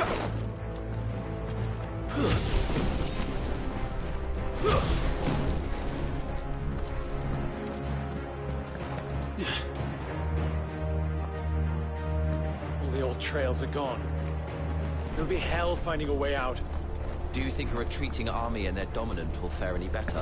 All the old trails are gone. It'll be hell finding a way out. Do you think a retreating army and their dominant will fare any better?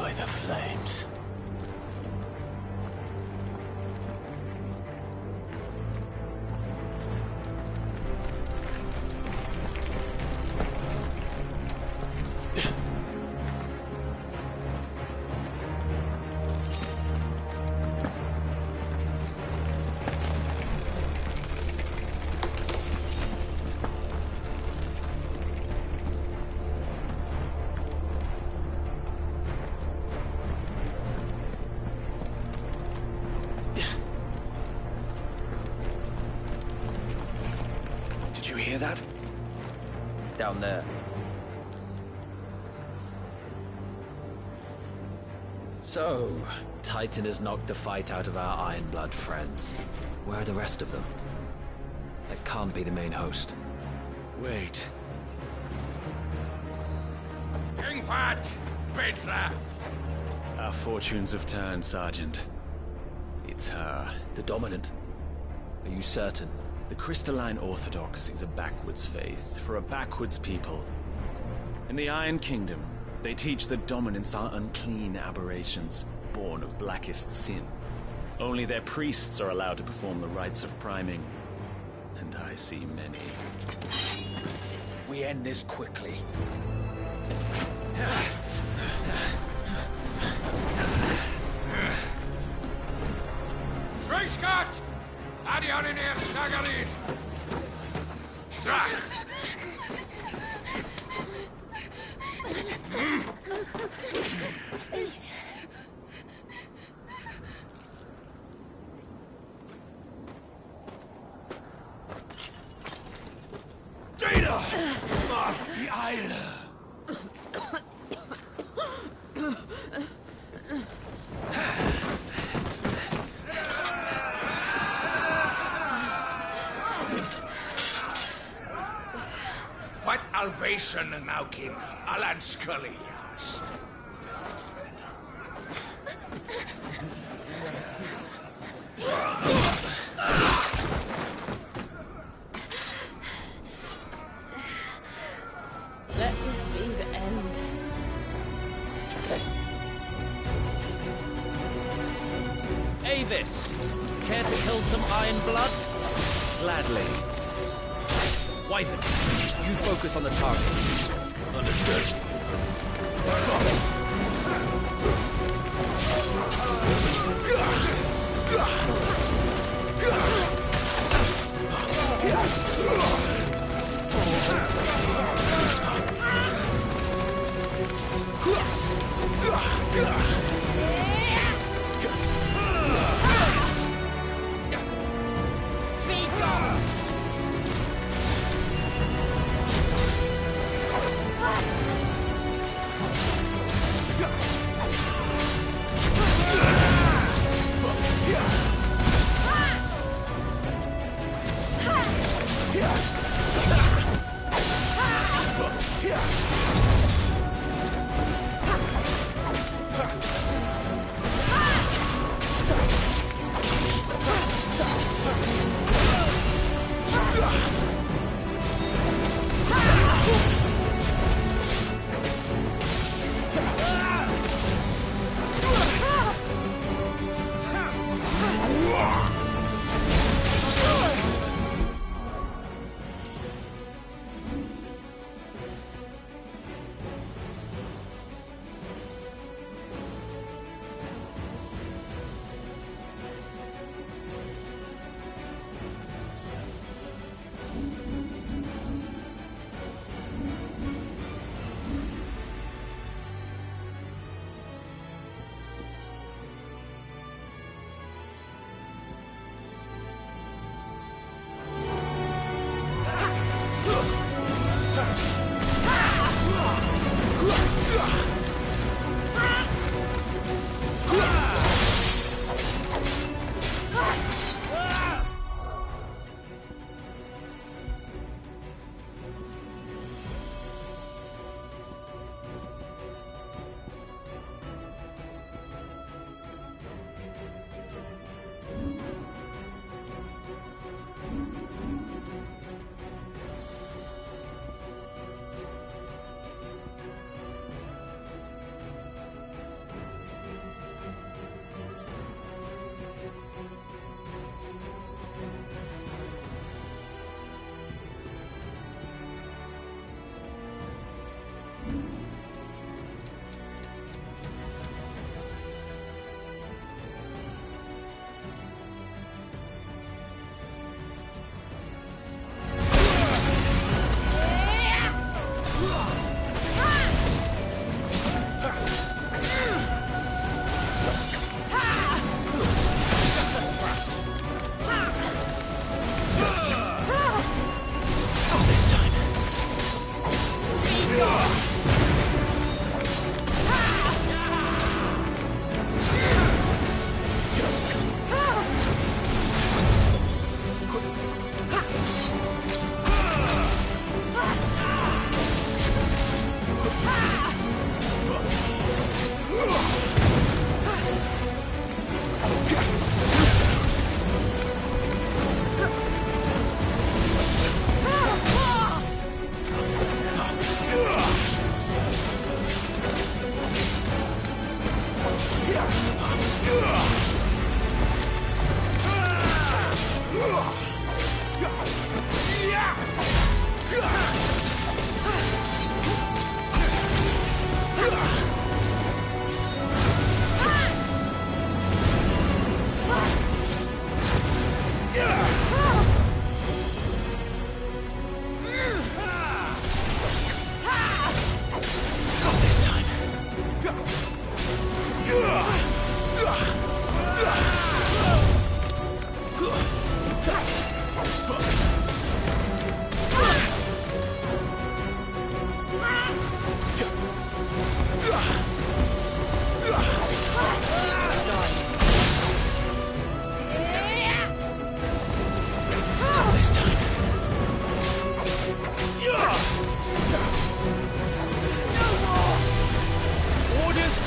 The flames. Hear that? Down there. So, Titan has knocked the fight out of our Ironblood friends. Where are the rest of them? That can't be the main host. Wait. Ingvat! Petra! Our fortunes have turned, Sergeant. It's her. The Dominant? Are you certain? The Crystalline Orthodox is a backwards faith for a backwards people. In the Iron Kingdom, they teach that dominants are unclean aberrations, born of blackest sin. Only their priests are allowed to perform the rites of priming. And I see many. We end this quickly. Schreischgott! Adioninir Sagarid! Drach! Please. Jada! Must be Eile! What Alvation Naukin, Alan Scully asked. Let this be the end. Avis! Care to kill some Ironblood? Gladly. Wyvern, you focus on the target. Understood.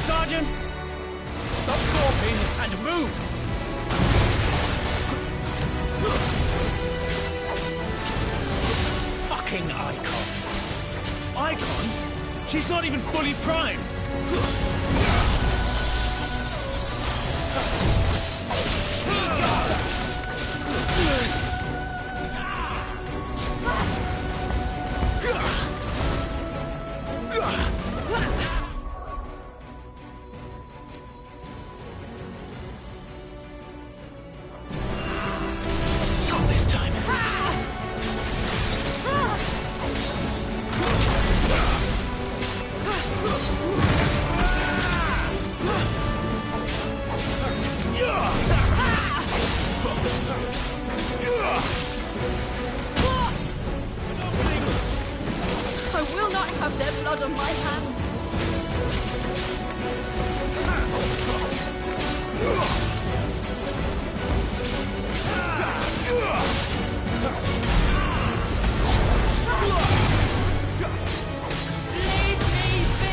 Sergeant! Stop gawping and move! Fucking Icon! Icon? She's not even fully primed! I will not have their blood on my hands. Leave me be!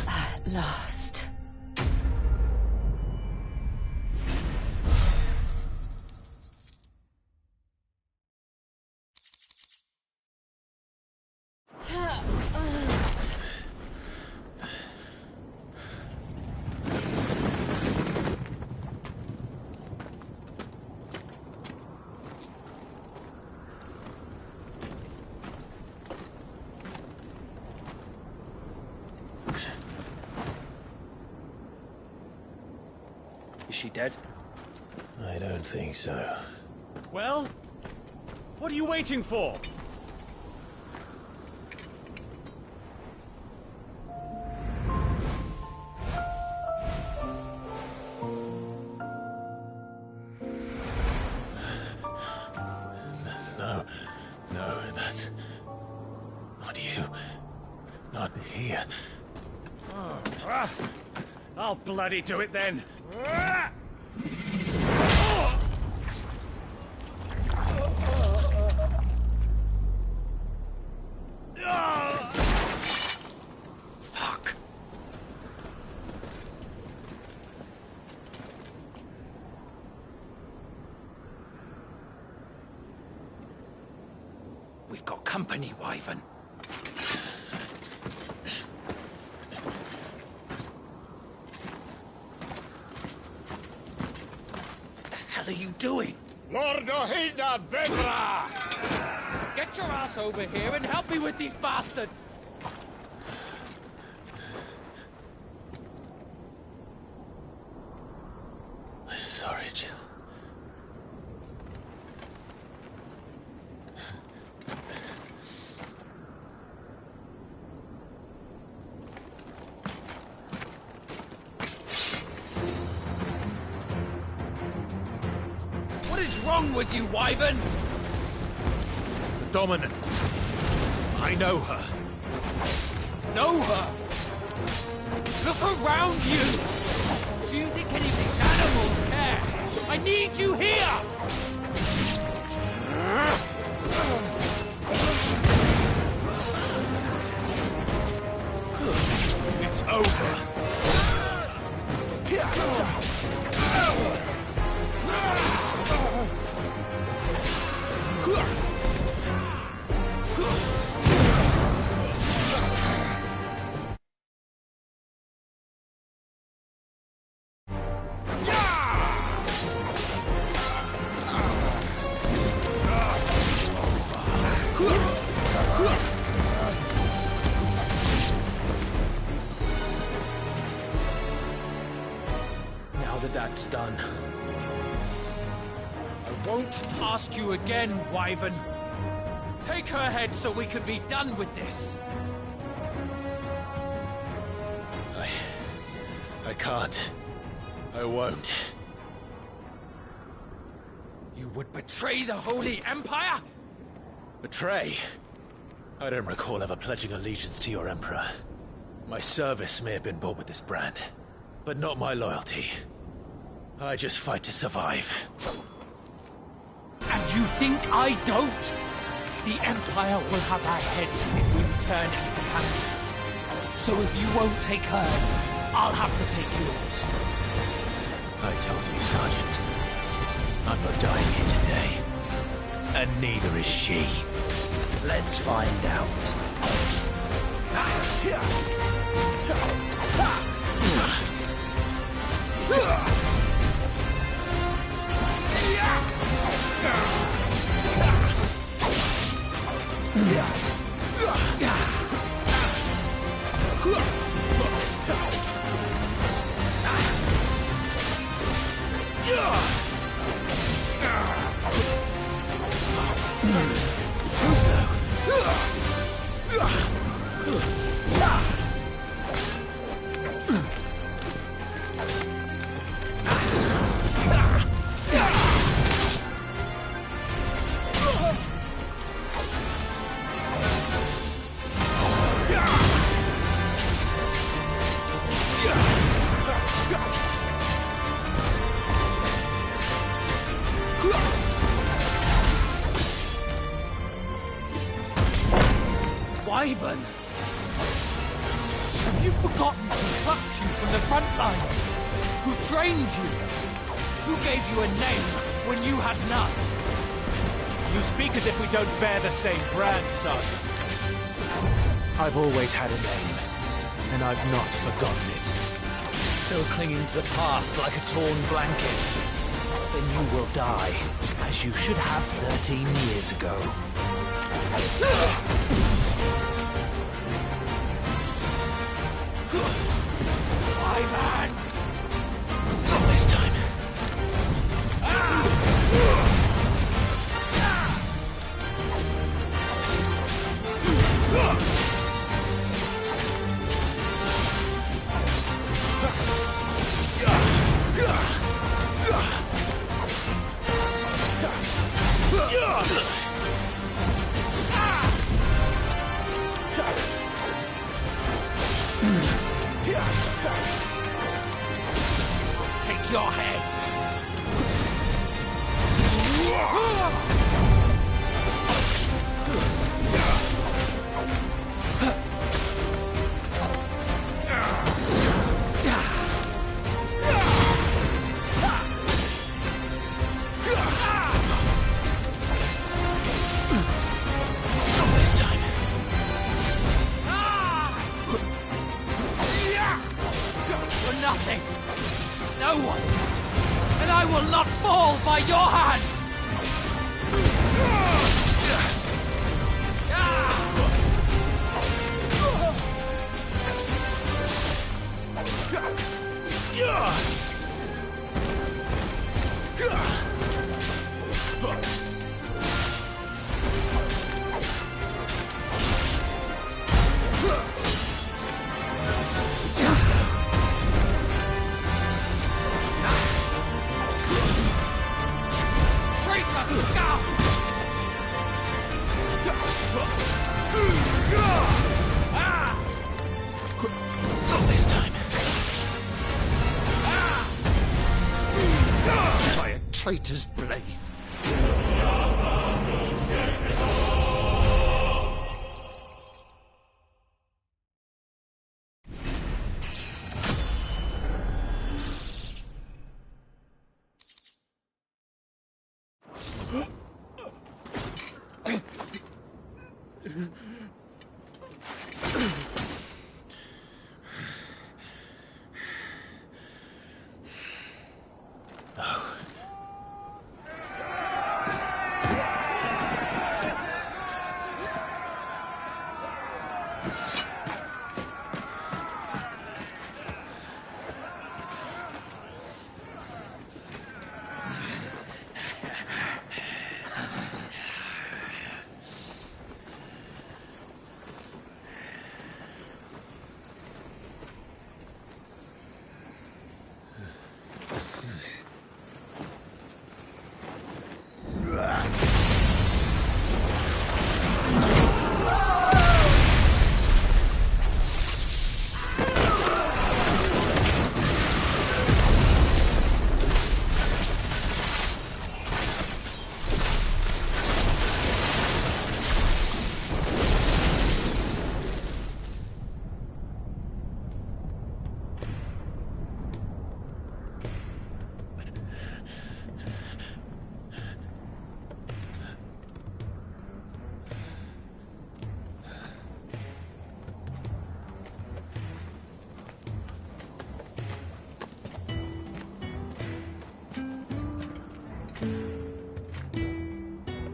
At last. Is she dead? I don't think so. Well? What are you waiting for? No, that's... not you. Not here. I'll bloody do it then. Fuck. We've got company, Wyvern. The hell are you doing? Lord Ohida Vedra! Get your ass over here and help me with these bastards! Sorry, Jill. wrong with you, Wyvern? The Dominant. I know her. Know her! Look around you! Do you think any of these animals care? I need you here! It's over. Now that that's done, I won't ask you again, Wyvern. Take her head so we can be done with this. I can't. I won't. You would betray the Holy Empire? Betray? I don't recall ever pledging allegiance to your Emperor. My service may have been bought with this brand, but not my loyalty. I just fight to survive. And you think I don't? The Empire will have our heads if we return empty-handed. So if you won't take hers, I'll have to take yours. I told you, Sergeant. I'm not dying here today. And neither is she. Let's find out. Too slow. Wyvern! Have you forgotten who plucked you from the front lines? Who trained you? Who gave you a name when you had none? You speak as if we don't bear the same brand, Sergeant. I've always had a name, and I've not forgotten it. Still clinging to the past like a torn blanket. Then you will die, as you should have 13 years ago. Wyvern! Not this time. Take your head! Not this time. You're nothing! No one! And I will not fall by your hand! traitor's blade.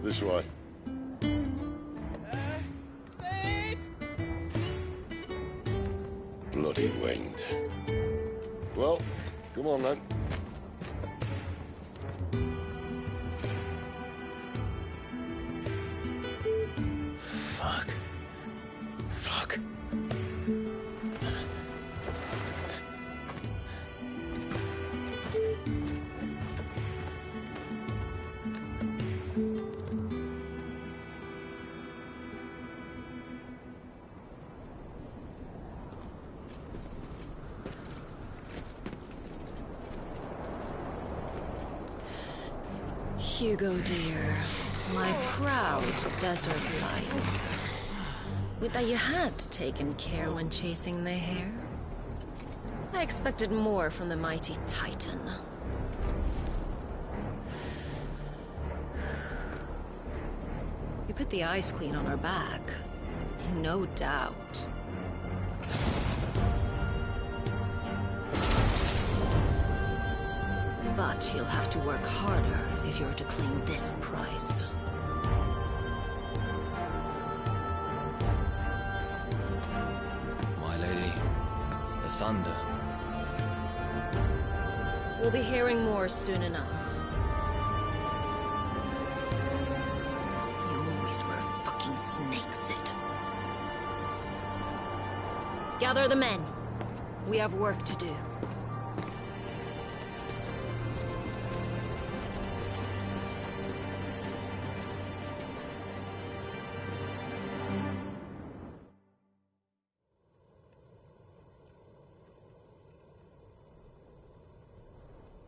This way. Bloody wind. Well, come on then. Fuck. Fuck. Hugo, dear, my proud desert lion. Would that you had taken care when chasing the hare? I expected more from the mighty Titan. You put the Ice Queen on her back, no doubt. But you'll have to work harder if you're to claim this prize. My lady, the thunder. We'll be hearing more soon enough. You always were a fucking snake, Sid. Gather the men. We have work to do.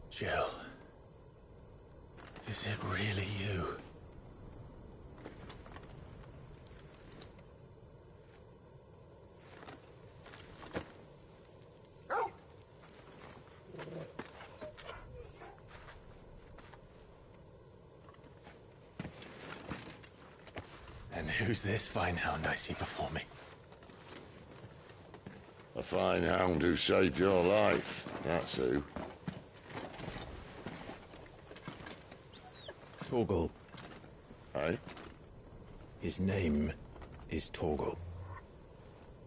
Jill. Is it really you? And who's this fine hound I see before me? A fine hound who saved your life, that's who. Torgal. Eh? His name is Torgal.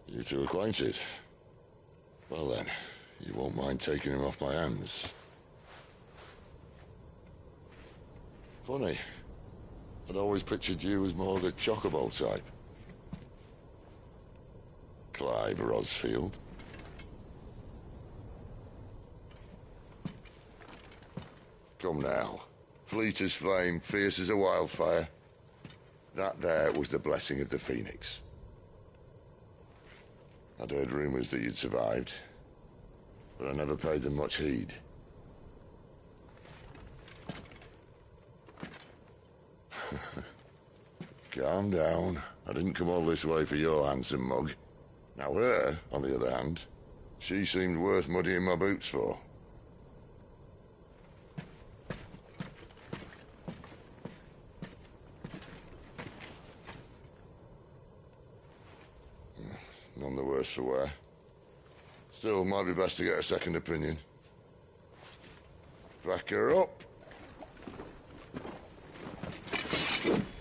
You two acquainted? Well then, you won't mind taking him off my hands. Funny. I'd always pictured you as more the Chocobo type. Clive Rosfield. Come now. Fleet as flame, fierce as a wildfire. That there was the blessing of the Phoenix. I'd heard rumors that you'd survived, but I never paid them much heed. Calm down. I didn't come all this way for your handsome mug. Now her, on the other hand, she seemed worth muddying my boots for. None the worse for wear. Still, might be best to get a second opinion. Back her up.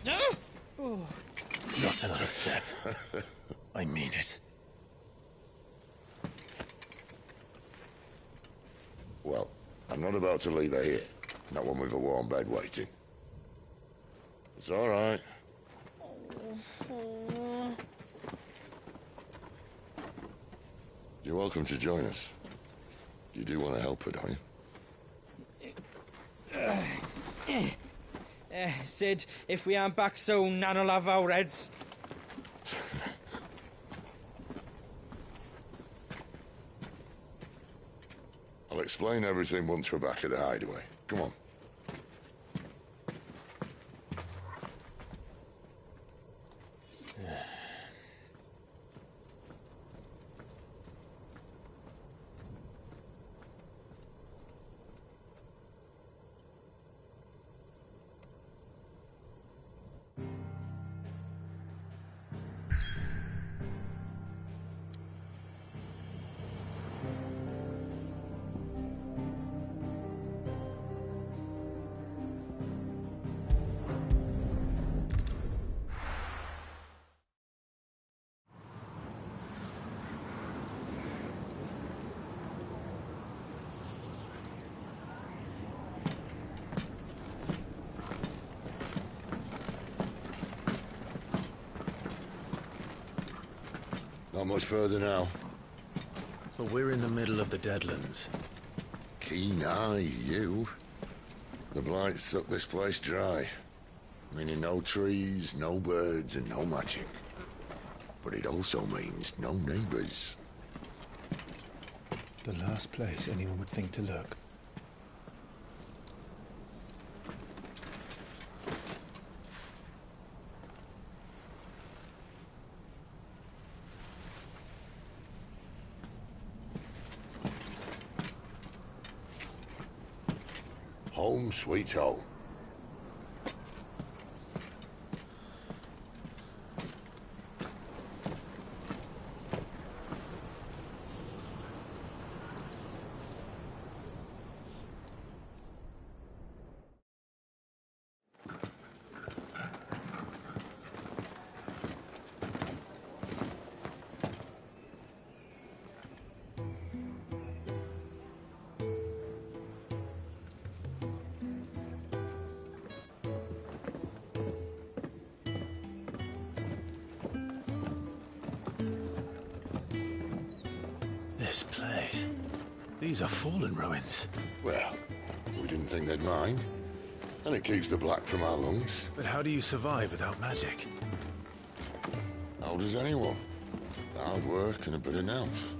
No! Oh. Not another step. I mean it. Well, I'm not about to leave her here. Not one with a warm bed waiting. It's all right. You're welcome to join us. You do want to help her, don't you? Sid, if we aren't back soon, Nan'll have our heads. I'll explain everything once we're back at the hideaway. Come on. Not much further now. But we're in the middle of the Deadlands. Keen eye, you. The blight sucked this place dry. Meaning no trees, no birds, and no magic. But it also means no neighbors. The last place anyone would think to look. Home sweet home. This place. These are fallen ruins. Well, we didn't think they'd mind. And it keeps the black from our lungs. But how do you survive without magic? How does anyone? Hard work and a bit of nous.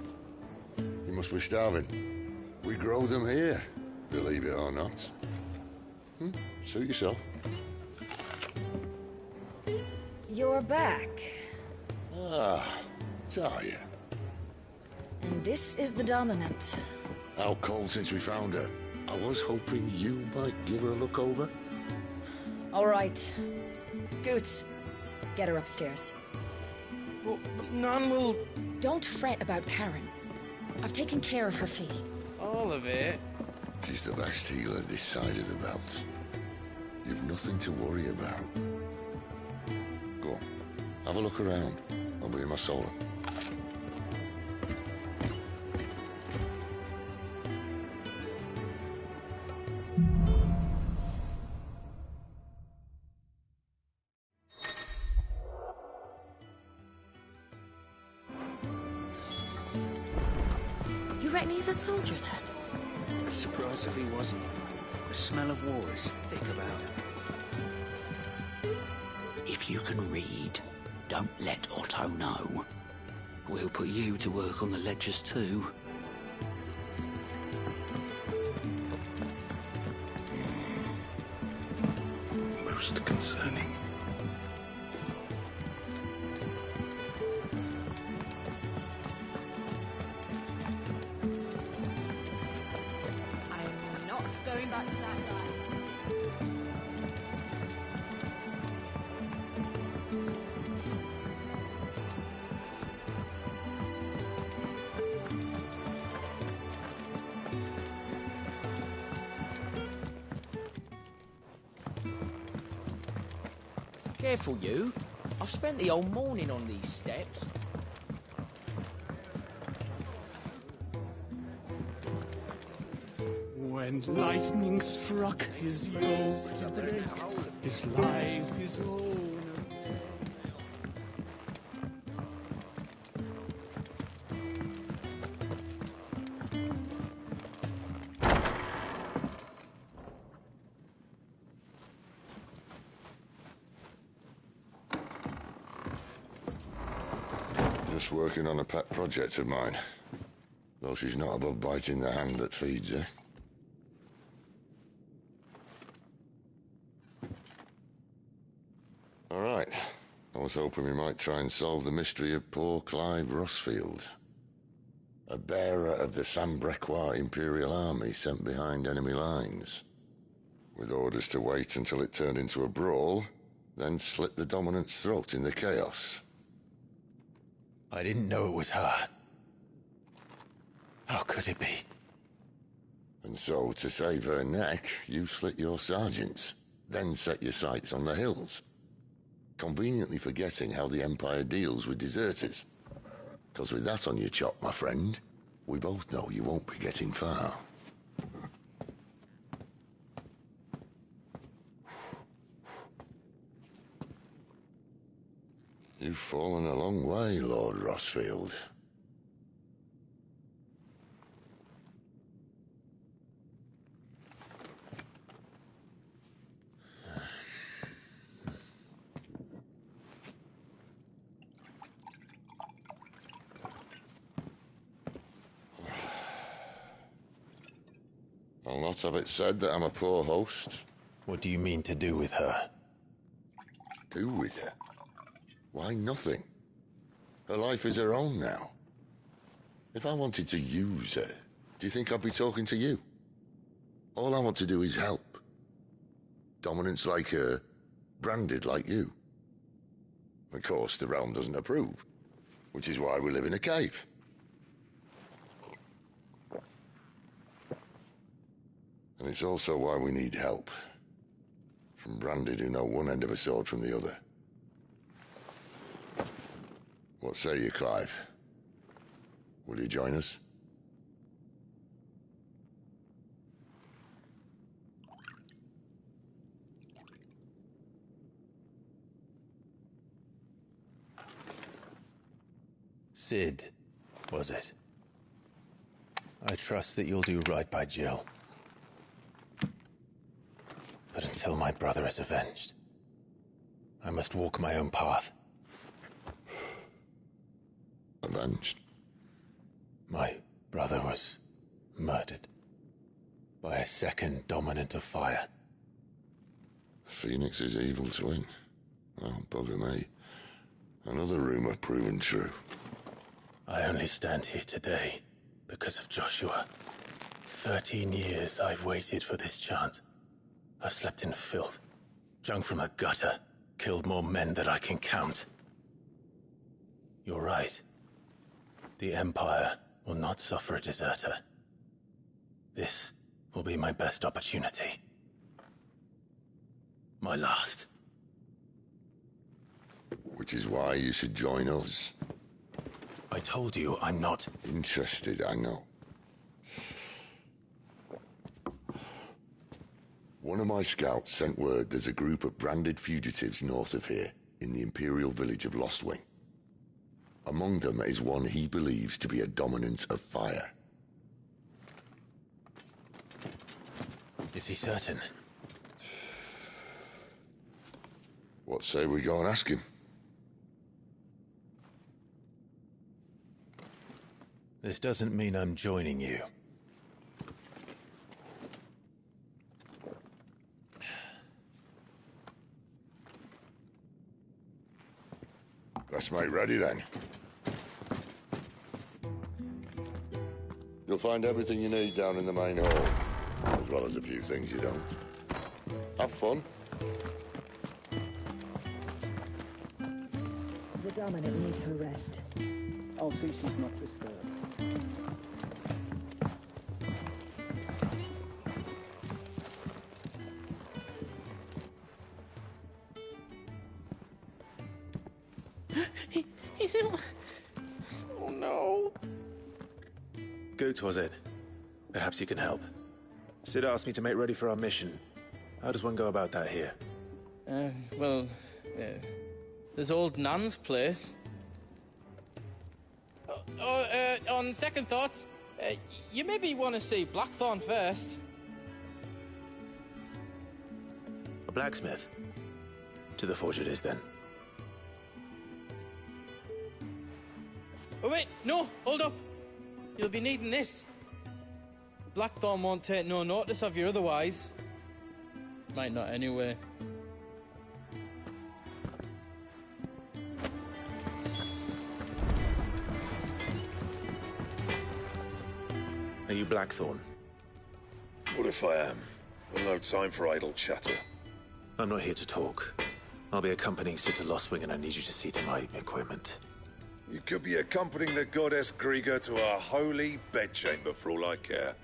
You must be starving. We grow them here, believe it or not. Suit yourself. You're back. Ah, Talia. And this is the Dominant. Out cold since we found her. I was hoping you might give her a look over. All right. Goots, get her upstairs. But Nan will... Don't fret about Karen. I've taken care of her fee. All of it? She's the best healer this side of the belt. You've nothing to worry about. Go on, have a look around. I'll be in my solar. You reckon he's a soldier, then? Surprised if he wasn't. The smell of war is thick about him. If you can read, don't let Otto know. We'll put you to work on the ledgers too. Most concerning. not going back to that life. Careful, you. I've spent the whole morning on these steps. When lightning struck his yoke to break, his life his own. Just working on a pet project of mine. Though she's not above biting the hand that feeds her. All right. I was hoping we might try and solve the mystery of poor Clive Rossfield. A bearer of the Sambrequois Imperial Army sent behind enemy lines. With orders to wait until it turned into a brawl, then slit the Dominant's throat in the chaos. I didn't know it was her. How could it be? And so, to save her neck, you slit your sergeants, then set your sights on the hills. Conveniently forgetting how the Empire deals with deserters. Because with that on your chop, my friend, we both know you won't be getting far. You've fallen a long way, Lord Rossfield. I'll not have it said that I'm a poor host. What do you mean to do with her? Do with her? Why, nothing. Her life is her own now. If I wanted to use her, do you think I'd be talking to you? All I want to do is help. Dominants like her, branded like you. Of course, the realm doesn't approve, which is why we live in a cave. And it's also why we need help. From branded who know one end of a sword from the other. What say you, Clive? Will you join us? Cid, was it? I trust that you'll do right by Jill. But until my brother is avenged, I must walk my own path. Avenged? My brother was murdered by a second Dominant of Fire. The Phoenix's evil twin. Oh, bugger me. Another rumor proven true. I only stand here today because of Joshua. 13 years I've waited for this chance. I've slept in filth, drunk from a gutter, killed more men than I can count. You're right. The Empire will not suffer a deserter. This will be my best opportunity. My last. Which is why you should join us. I told you I'm not interested, I know. One of my scouts sent word there's a group of branded fugitives north of here, in the Imperial village of Lostwing. Among them is one he believes to be a Dominant of Fire. Is he certain? What say we go and ask him? This doesn't mean I'm joining you. Let's make ready then. You'll find everything you need down in the main hall. as well as a few things you don't. Have fun. The Dominant needs her rest. I'll see she's not disturbed. He's in... Oh no. Goots, was it? Perhaps you can help. Sid asked me to make ready for our mission. How does one go about that here? There's old Nan's place. On second thoughts, you maybe want to see Blackthorn first. A blacksmith? To the forge it is, then. Oh wait, no, hold up. You'll be needing this. Blackthorn won't take no notice of you otherwise. Might not anyway. Are you Blackthorn? What if I am? I've no time for idle chatter. I'm not here to talk. I'll be accompanying Sid to Lostwing, and I need you to see to my equipment. You could be accompanying the goddess Kriega to our holy bedchamber for all I care.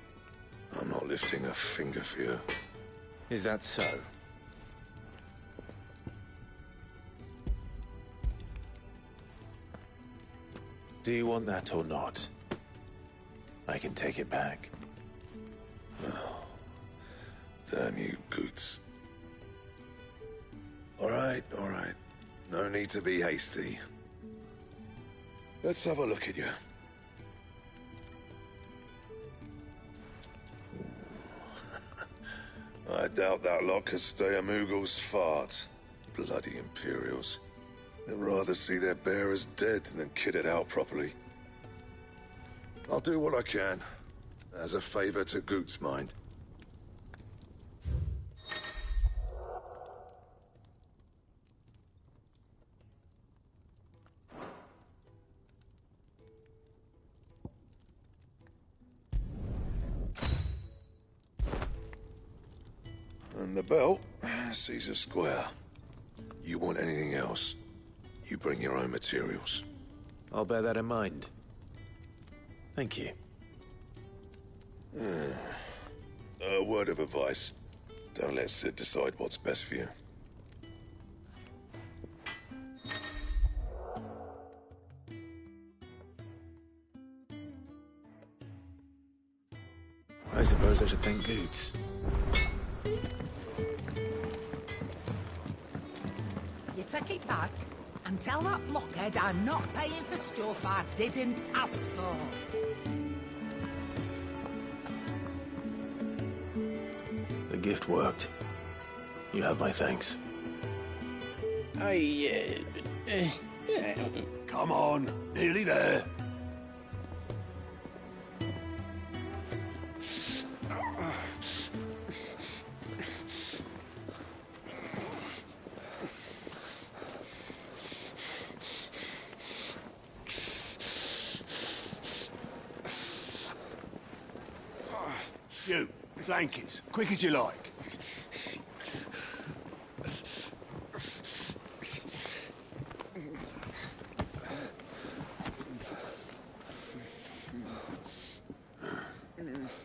I'm not lifting a finger for you. Is that so? Do you want that or not? I can take it back. Oh, damn you, Goots. All right. No need to be hasty. Let's have a look at you. I doubt that lot could stay a Moogle's fart. Bloody Imperials. They'd rather see their bearers dead than kitted out properly. I'll do what I can, as a favor to Goots' mind. And the belt sees a square. You want anything else, you bring your own materials. I'll bear that in mind. Thank you. A word of advice. Don't let Sid decide what's best for you. I suppose I should thank Goots. You take it back and tell that blockhead I'm not paying for stuff I didn't ask for. The gift worked. You have my thanks. Come on, nearly there. You, blankets, quick as you like.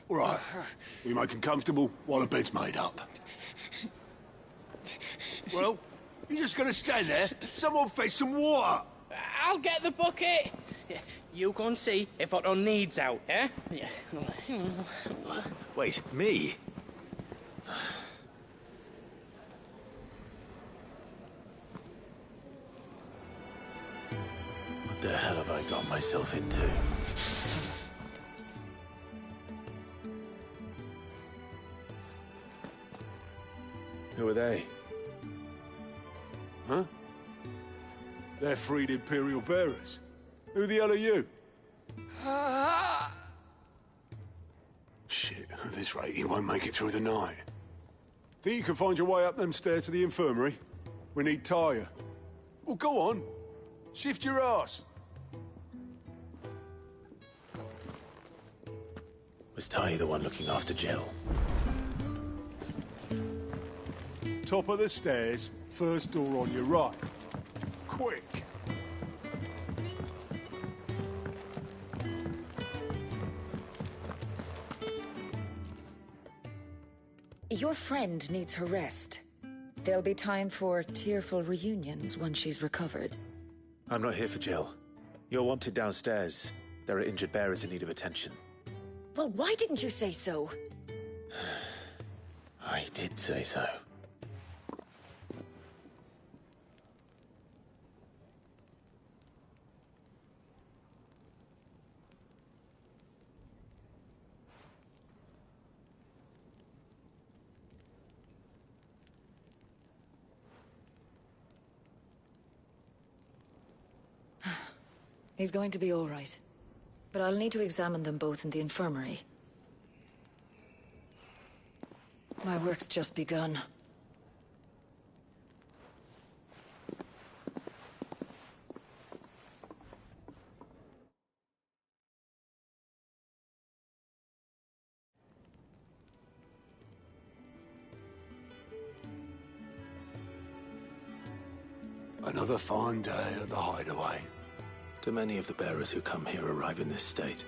All right, we make them comfortable while the bed's made up. Well, you just gonna stand there? Someone fetch some water. I'll get the bucket. You go and see if Otto needs out, eh? Wait, me? What the hell have I got myself into? Who are they? Huh? They're freed Imperial bearers. Who the hell are you? Shit, at this rate, he won't make it through the night. Think you can find your way up them stairs to the infirmary? We need Taya. Well, go on. Shift your ass. Was Taya the one looking after Jill? Top of the stairs, first door on your right. Quick! Your friend needs her rest. There'll be time for tearful reunions once she's recovered. I'm not here for Jill. You're wanted downstairs. There are injured bearers in need of attention. Well, why didn't you say so? I did say so. He's going to be all right. But I'll need to examine them both in the infirmary. My work's just begun. Another fine day at the Hideaway. Do many of the bearers who come here arrive in this state?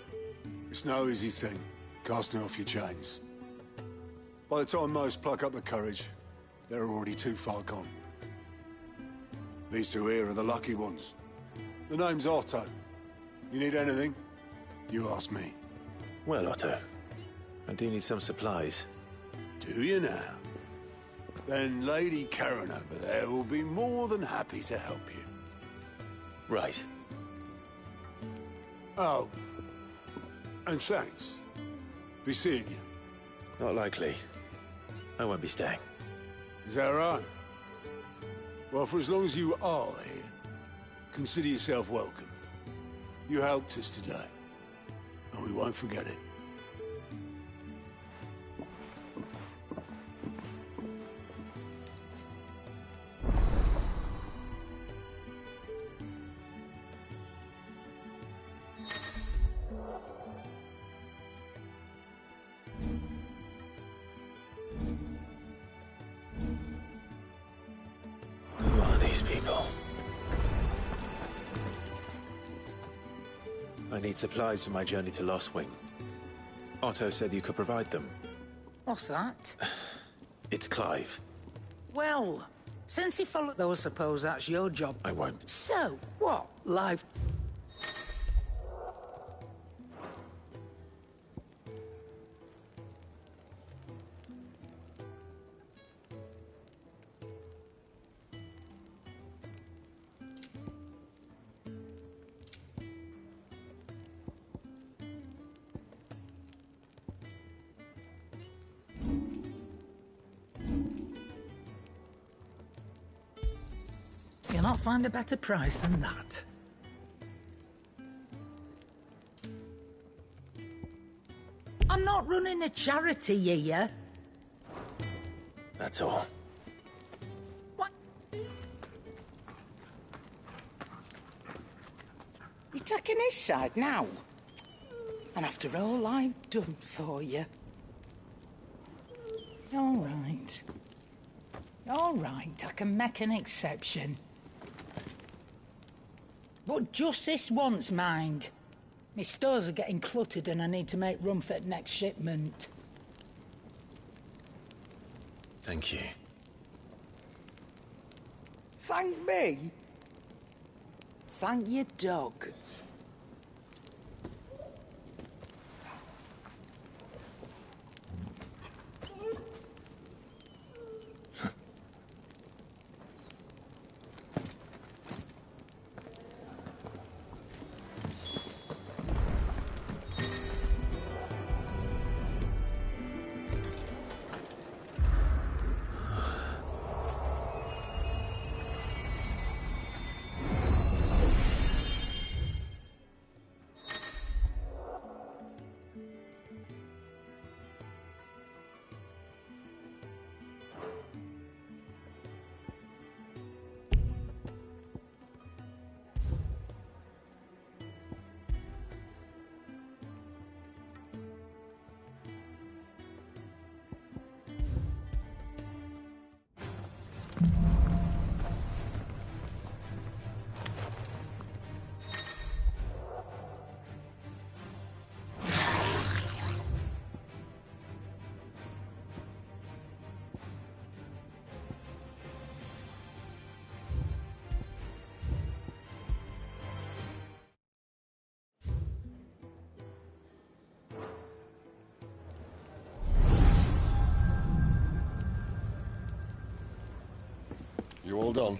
It's no easy thing, casting off your chains. By the time most pluck up the courage, they're already too far gone. These two here are the lucky ones. The name's Otto. You need anything? You ask me. Well, Otto, I do need some supplies. Do you now? Then Lady Karen over there will be more than happy to help you. Right. Oh. And thanks. Be seeing you. Not likely. I won't be staying. Is that right? Well, for as long as you are here, consider yourself welcome. You helped us today, and we won't forget it. Who are these people? I need supplies for my journey to Lost Wing. Otto said you could provide them. What's that? It's Clive. Well, since he followed though, I suppose that's your job. I won't. So, what? Live... You'll not find a better price than that. I'm not running a charity here. That's all. What? You're taking his side now? And after all I've done for you. All right. All right, I can make an exception. But just this once, mind. My stores are getting cluttered and I need to make room for the next shipment. Thank you. Thank me? Thank your dog. You all done?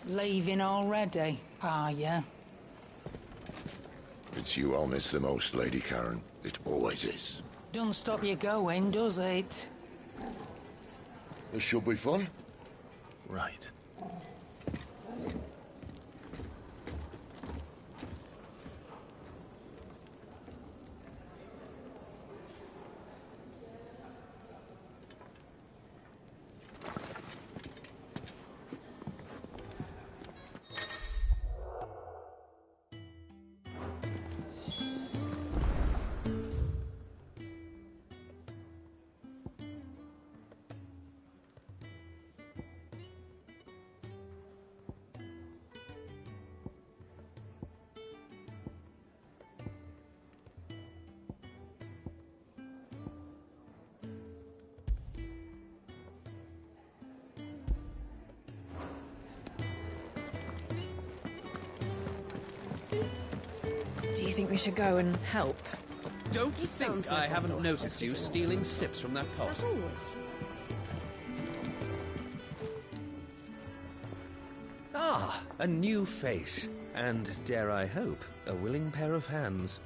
Leaving already, are ya? It's you I'll miss the most, Lady Karen. It always is. Don't stop you going, does it? This should be fun. Right. Do you think we should go and help? Don't think I haven't noticed you stealing sips from that pot. As always. Ah, a new face. And, dare I hope, a willing pair of hands.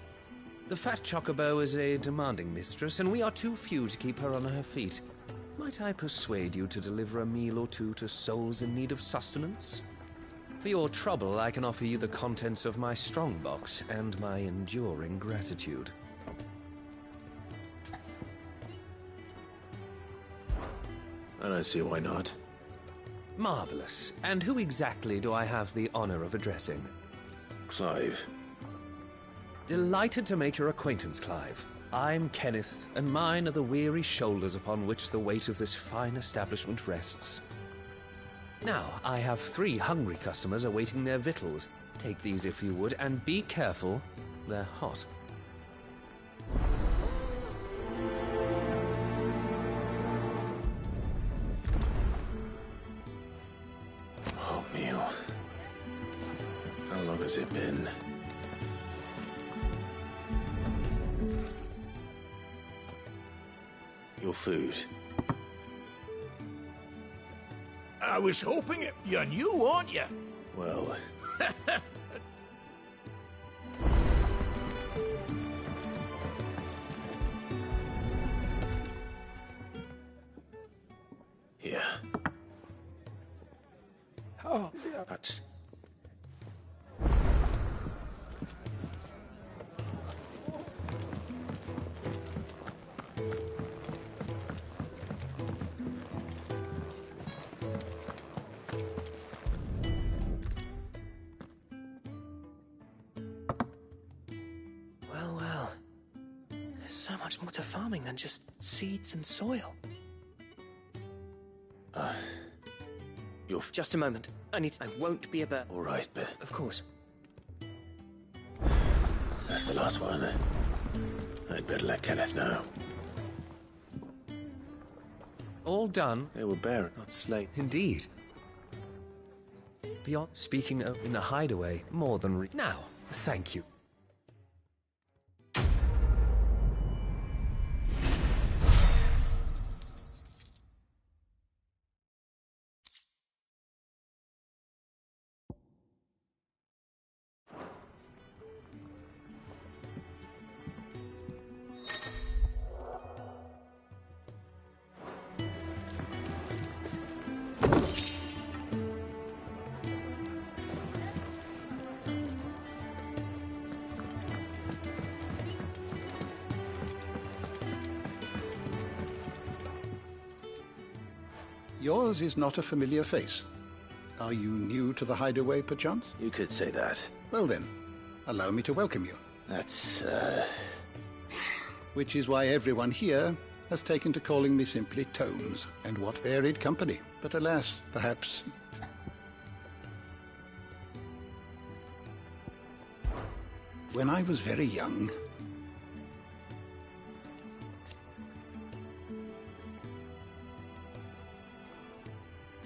The fat chocobo is a demanding mistress, and we are too few to keep her on her feet. Might I persuade you to deliver a meal or two to souls in need of sustenance? For your trouble, I can offer you the contents of my strongbox and my enduring gratitude. I don't see why not. Marvelous. And who exactly do I have the honor of addressing? Clive. Delighted to make your acquaintance, Clive. I'm Kenneth, and mine are the weary shoulders upon which the weight of this fine establishment rests. Now, I have 3 hungry customers awaiting their victuals. Take these if you would, and be careful, they're hot. Oh, meal. How long has it been? Your food. I was hoping you knew, aren't you? Well... Here. Oh, That's... Well. There's so much more to farming than just seeds and soil. You're... Just a moment. I won't be a bird. All right, but... Of course. That's the last one. I'd better let Kenneth know. All done? They were barren, not slate. Indeed. Beyond speaking in the hideaway, more than now, thank you. Yours is not a familiar face. Are you new to the hideaway, perchance? You could say that. Well then, allow me to welcome you. That's, which is why everyone here has taken to calling me simply Tomes, and what varied company. But alas, perhaps... when I was very young,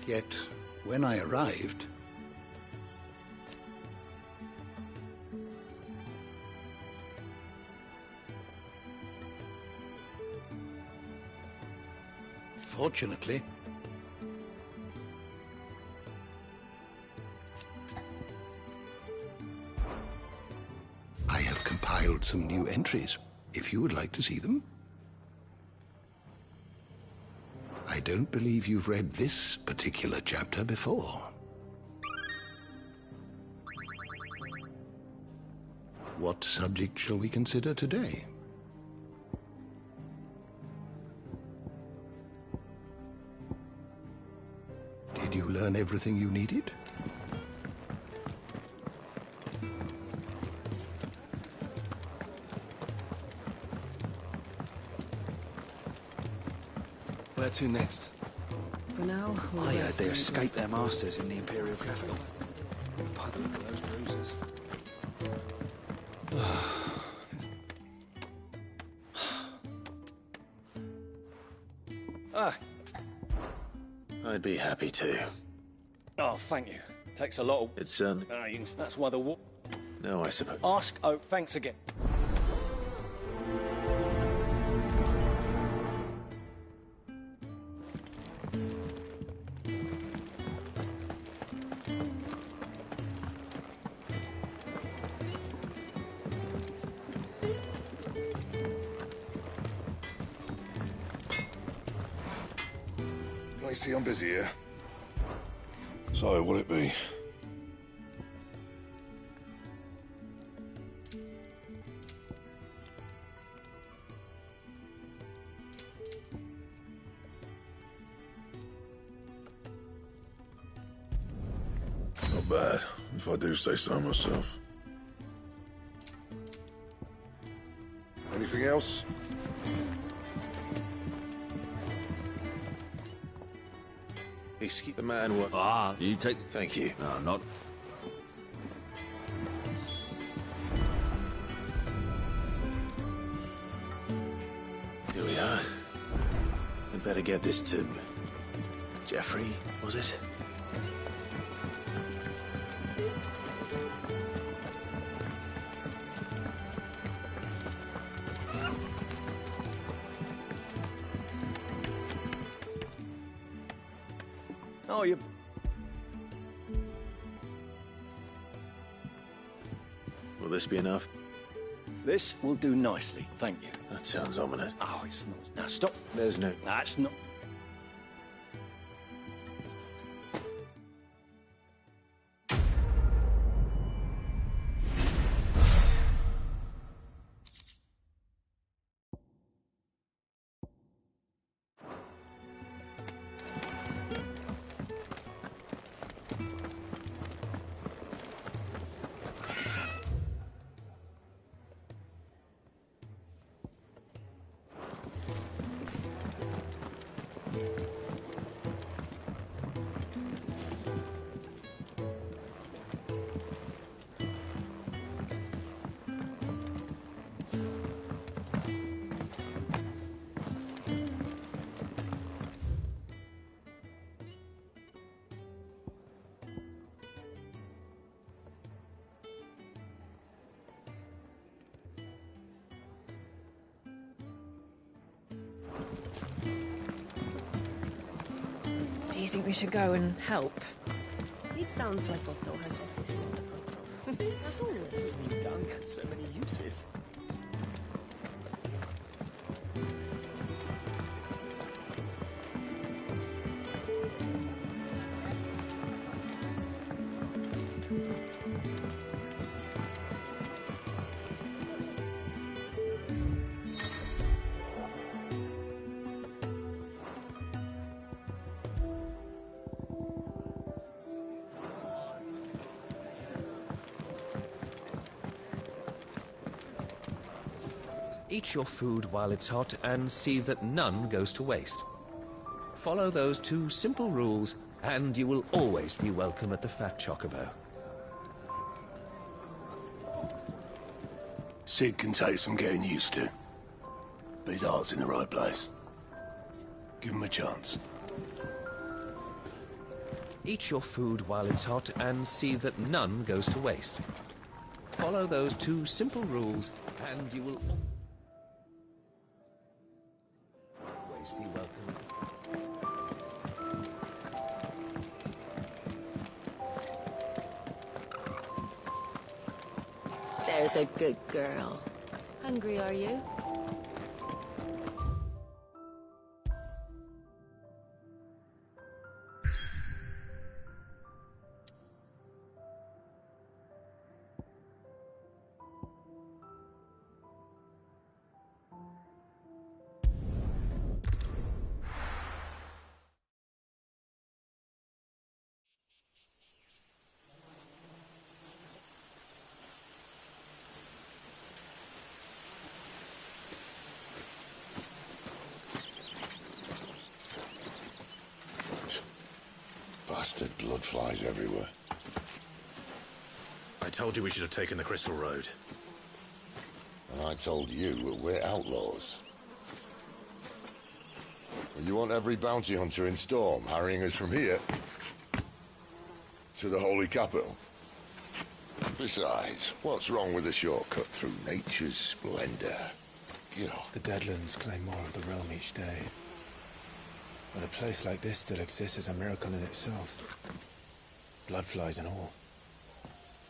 yet when I arrived, fortunately, I have compiled some new entries, if you would like to see them. I don't believe you've read this particular chapter before. What subject shall we consider today? Did you learn everything you needed? Where to next? For now, I heard they escaped their masters in the Imperial capital. By the look of those bruises. I'd be happy to. Oh, thank you. Takes a lot of... It's, that's why the war... No, I suppose. Ask... Oh, thanks again. I see I'm busy here. So, what'll it be? Not bad, if I do say so myself. Anything else? Excuse the man what? Ah, you take... Thank you. No, not... Here we are. I'd better get this to... Jeffrey, was it? Oh, you... Will this be enough? This will do nicely, thank you. That sounds ominous. Oh, it's not... Now, stop. There's no... That's not... Do you think we should go and help? It sounds like Otto has everything under control. As always. Young had so many uses. Eat your food while it's hot and see that none goes to waste. Follow those 2 simple rules and you will always be welcome at the Fat Chocobo. Sid can take some getting used to. But his heart's in the right place. Give him a chance. Eat your food while it's hot and see that none goes to waste. Follow those 2 simple rules and you will always be welcome. There's a good girl. Hungry, are you? Bastard blood flies everywhere. I told you we should have taken the Crystal Road. And I told you that we're outlaws. And you want every bounty hunter in Storm harrying us from here to the Holy Capital? Besides, what's wrong with a shortcut through nature's splendor? The Deadlands claim more of the realm each day. But a place like this still exists is a miracle in itself. Bloodflies and all.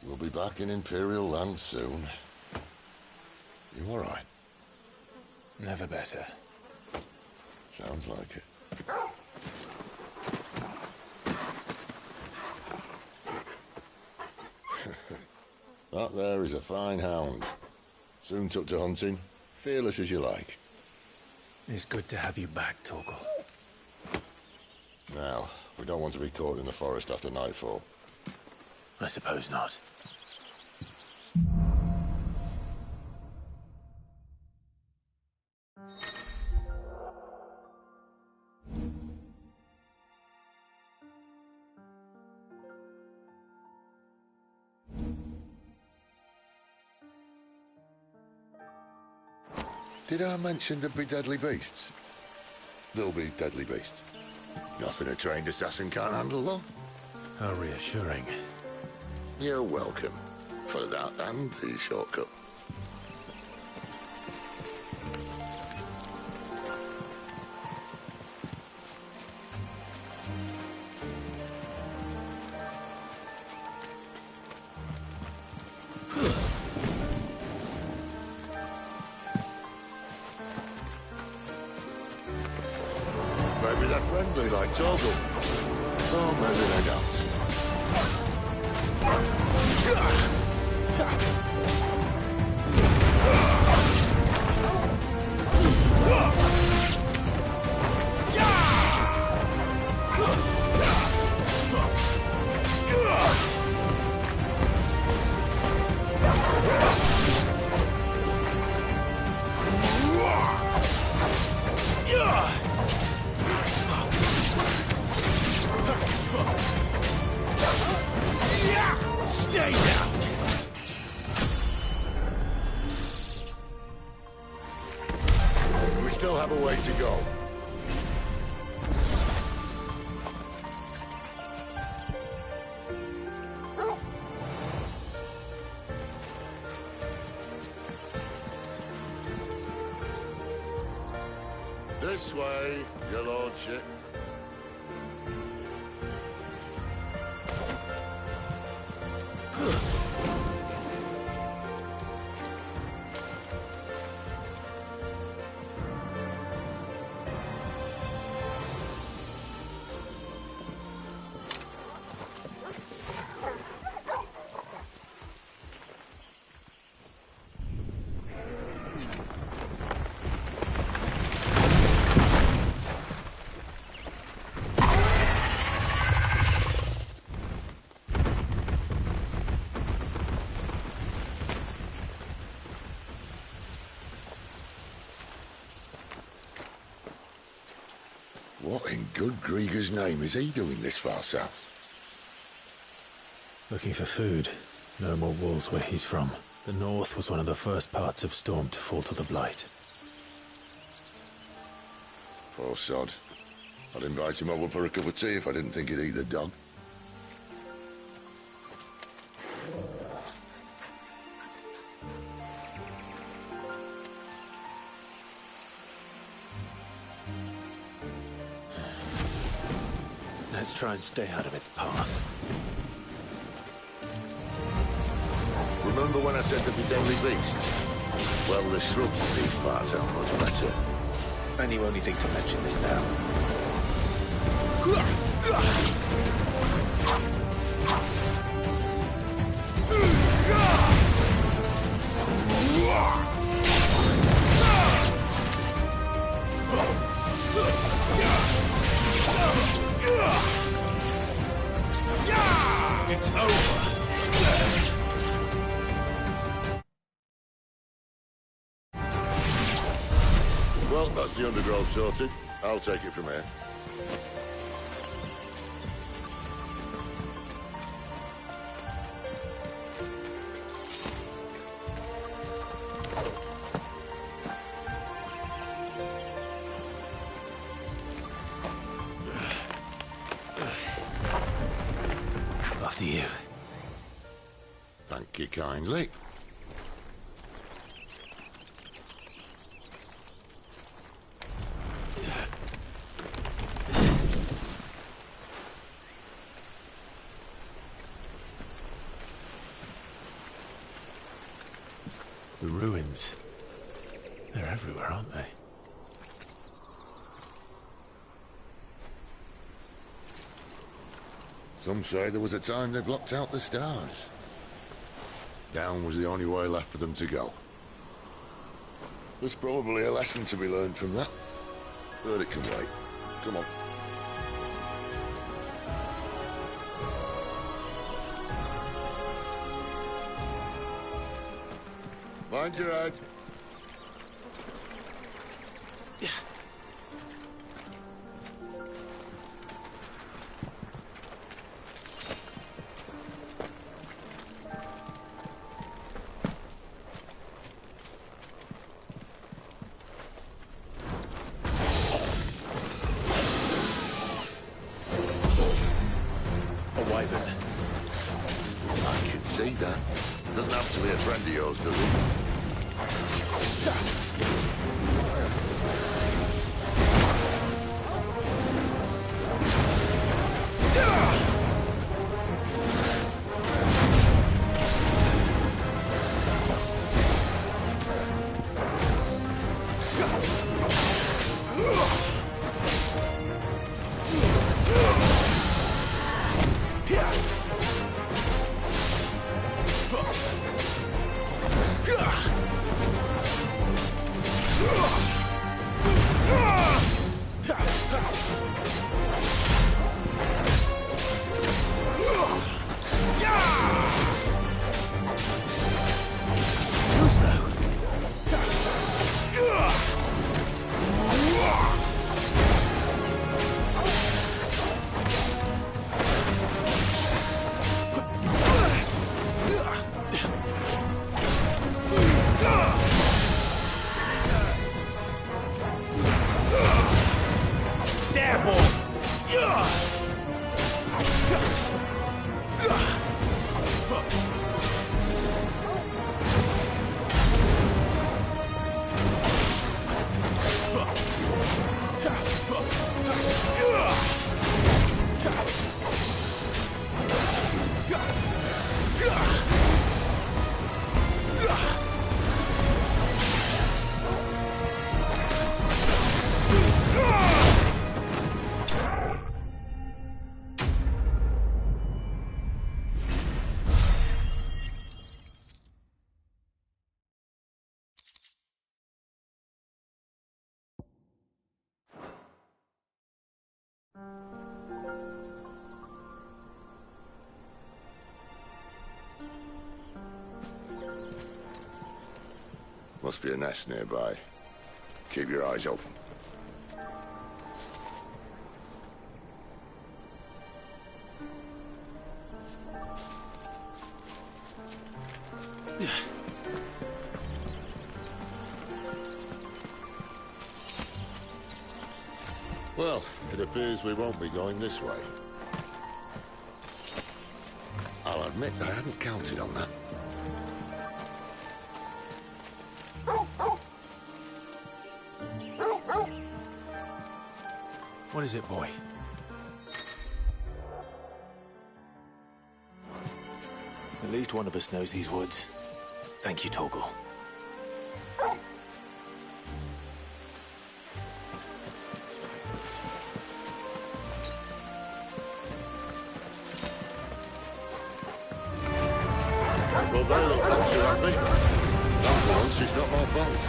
We'll be back in Imperial land soon. You all right? Never better. Sounds like it. That there is a fine hound. Soon took to hunting. Fearless as you like. It's good to have you back, Torgal. Now, we don't want to be caught in the forest after nightfall. I suppose not. Did I mention there'd be deadly beasts? There'll be deadly beasts. Nothing a trained assassin can't handle, though. How reassuring. You're welcome for that and the shortcut. Maybe they're friendly like Torgal. Oh, maybe they don't. Stay down! We still have a way to go. This way, your lordship. What in good Grieger's name is he doing this far south? Looking for food. No more wolves where he's from. The north was one of the first parts of Storm to fall to the Blight. Poor sod. I'd invite him over for a cup of tea if I didn't think he'd eat the dog. Let's try and stay out of its path. Remember when I said there'd be deadly beasts? Well, the shrubs in these parts are much better. And you only think to mention this now? It's over. Well, that's the undergrowth sorted. I'll take it from here. After you. Thank you kindly. The ruins. They're everywhere, aren't they? Some say there was a time they blocked out the stars. Down was the only way left for them to go. There's probably a lesson to be learned from that. But it can wait. Come on. Mind your head. I can see that. Doesn't have to be a friend of yours, does it? Must be a nest nearby. Keep your eyes open. Well, it appears we won't be going this way. I'll admit I hadn't counted on that. What is it, boy? At least one of us knows these woods. Thank you, Torgal. Well, they look like you're happy. Not for once, it's not my fault.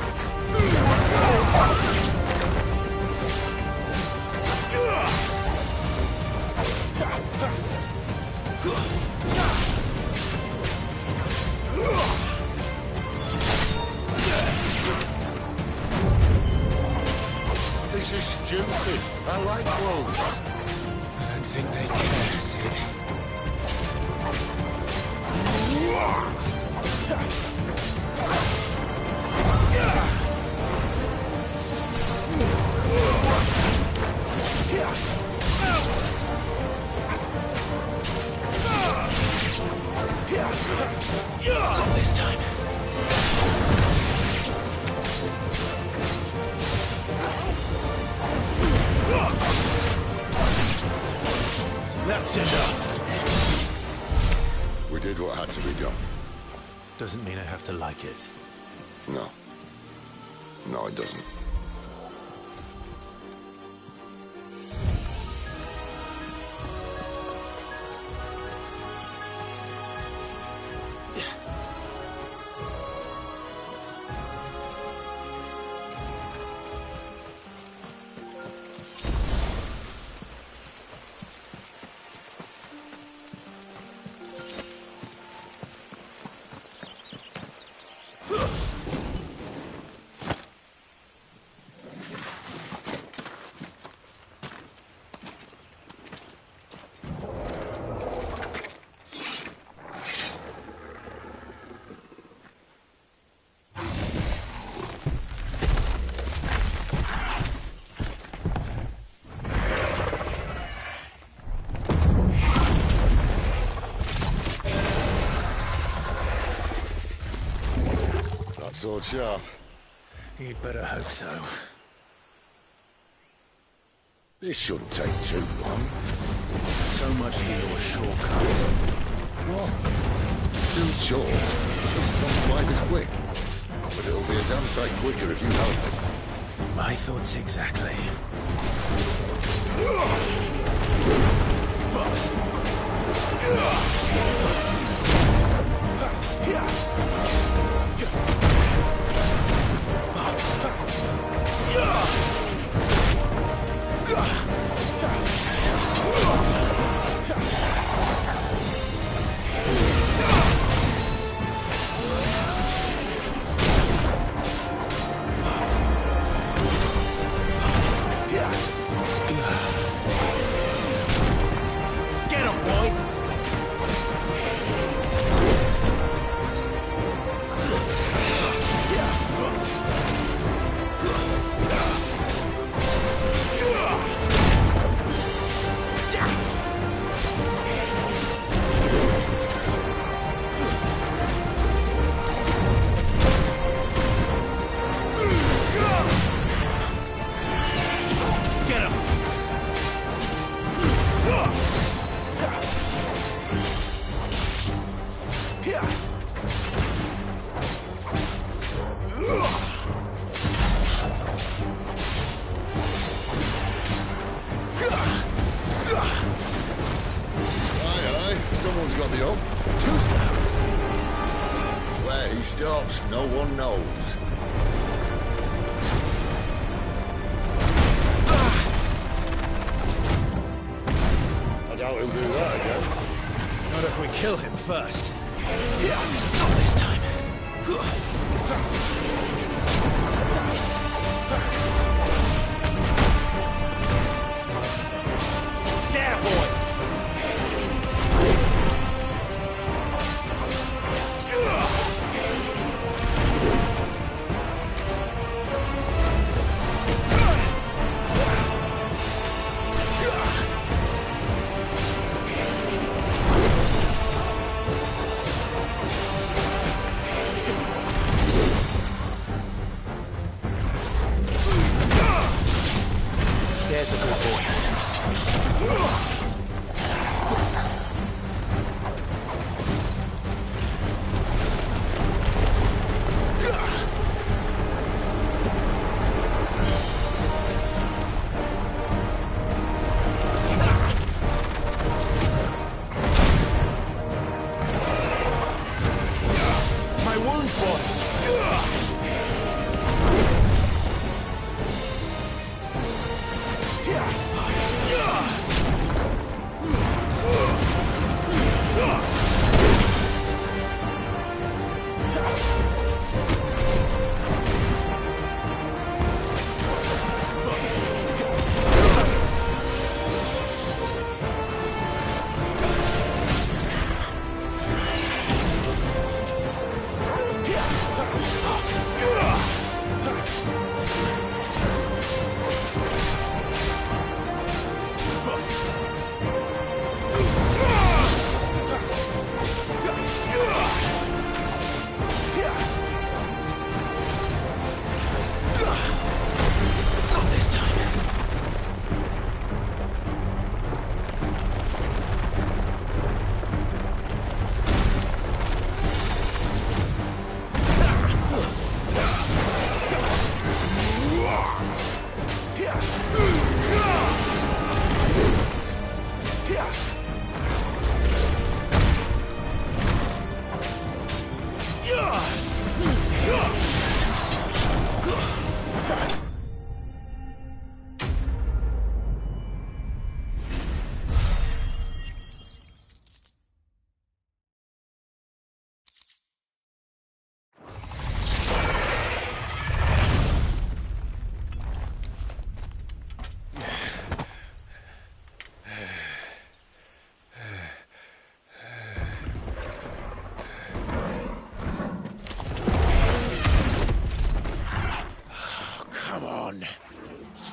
This is stupid. I like clothes. I don't think they care, Sid. Not this time. That's enough. We did what had to be done. Doesn't mean I have to like it. No. No, it doesn't. Sword sharp. You'd better hope so. This shouldn't take too long. So much for your shortcut. What? Still short. Just not quite as quick. But it'll be a damn sight quicker if you help me. My thoughts exactly. Someone's got the up. Too slow. Where he stops, no one knows. I doubt he'll do that again. Not if we kill him first. Not this time. There, boy! wounds, boy!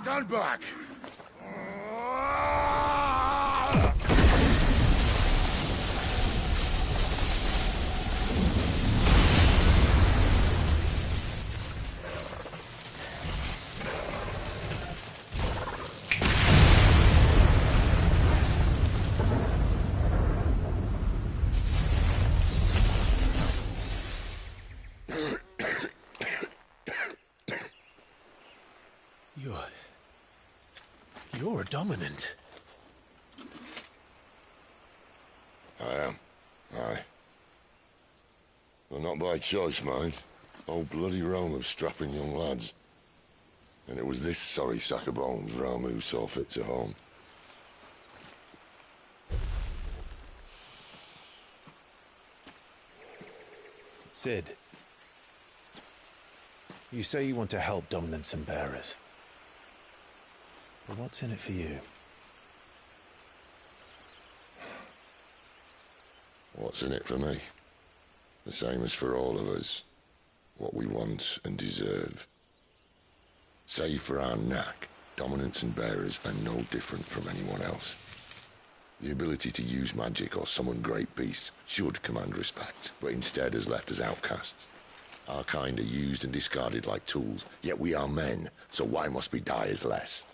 Stand back! You're a dominant. I am. Aye. Well, not by choice, mind. Old bloody Rome of strapping young lads. And it was this sorry sack of bones Rome who saw fit to home. Cid, you say you want to help dominants and bearers. But what's in it for you? What's in it for me? The same as for all of us. What we want and deserve. Save for our knack, dominants and bearers are no different from anyone else. The ability to use magic or summon great beasts should command respect, but instead has left us outcasts. Our kind are used and discarded like tools, yet we are men, so why must we die as less?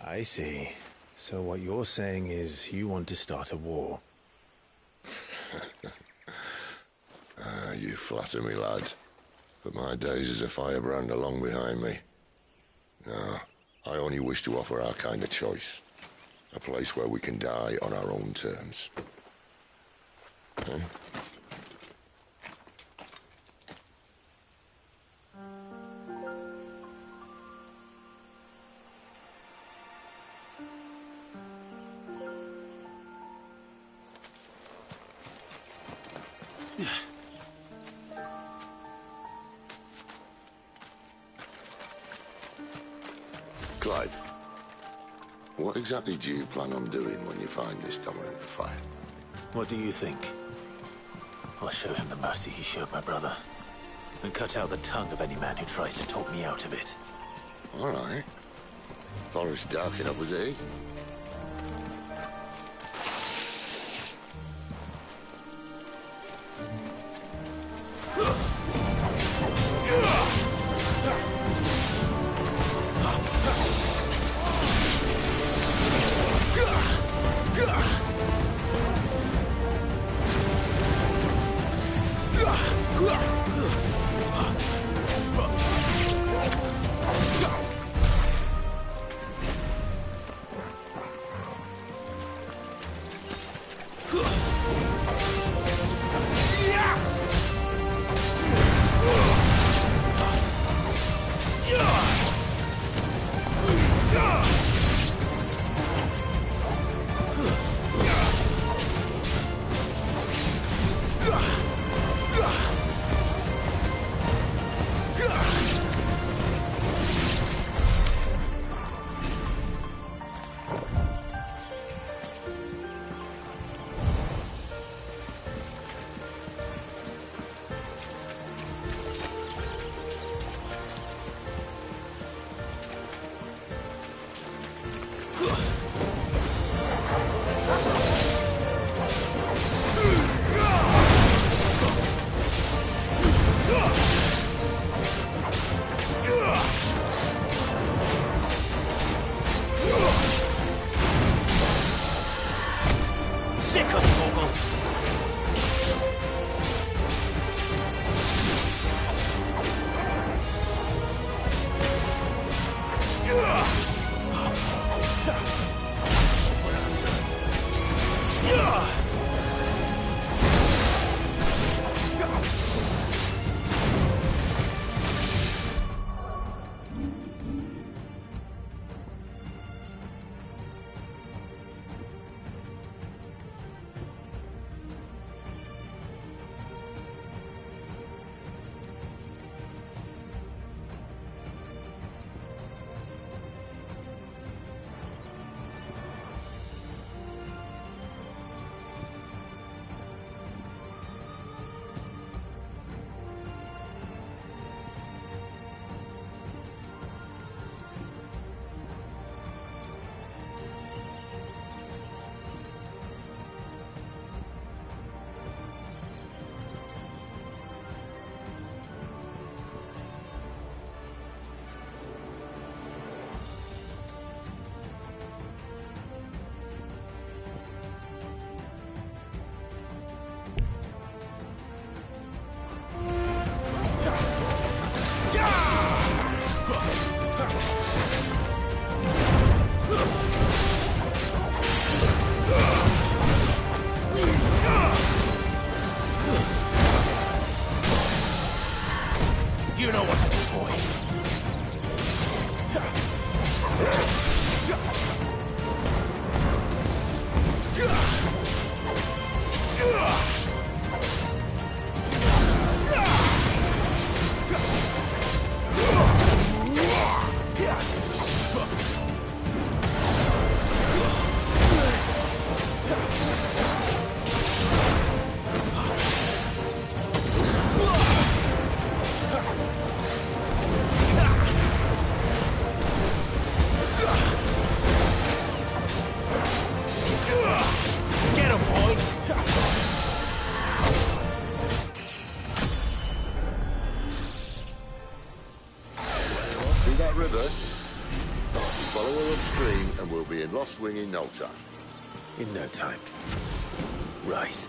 I see. So what you're saying is you want to start a war. You flatter me, lad. But my days as a firebrand are long behind me. No, I only wish to offer our kind a choice. A place where we can die on our own terms. Huh? Clive, what exactly do you plan on doing when you find this dominant of fire? What do you think? I'll show him the mercy he showed my brother. And cut out the tongue of any man who tries to talk me out of it. All right. Forest dark enough as it is. You know what to do, boy. Swing in no time. In no time. Right.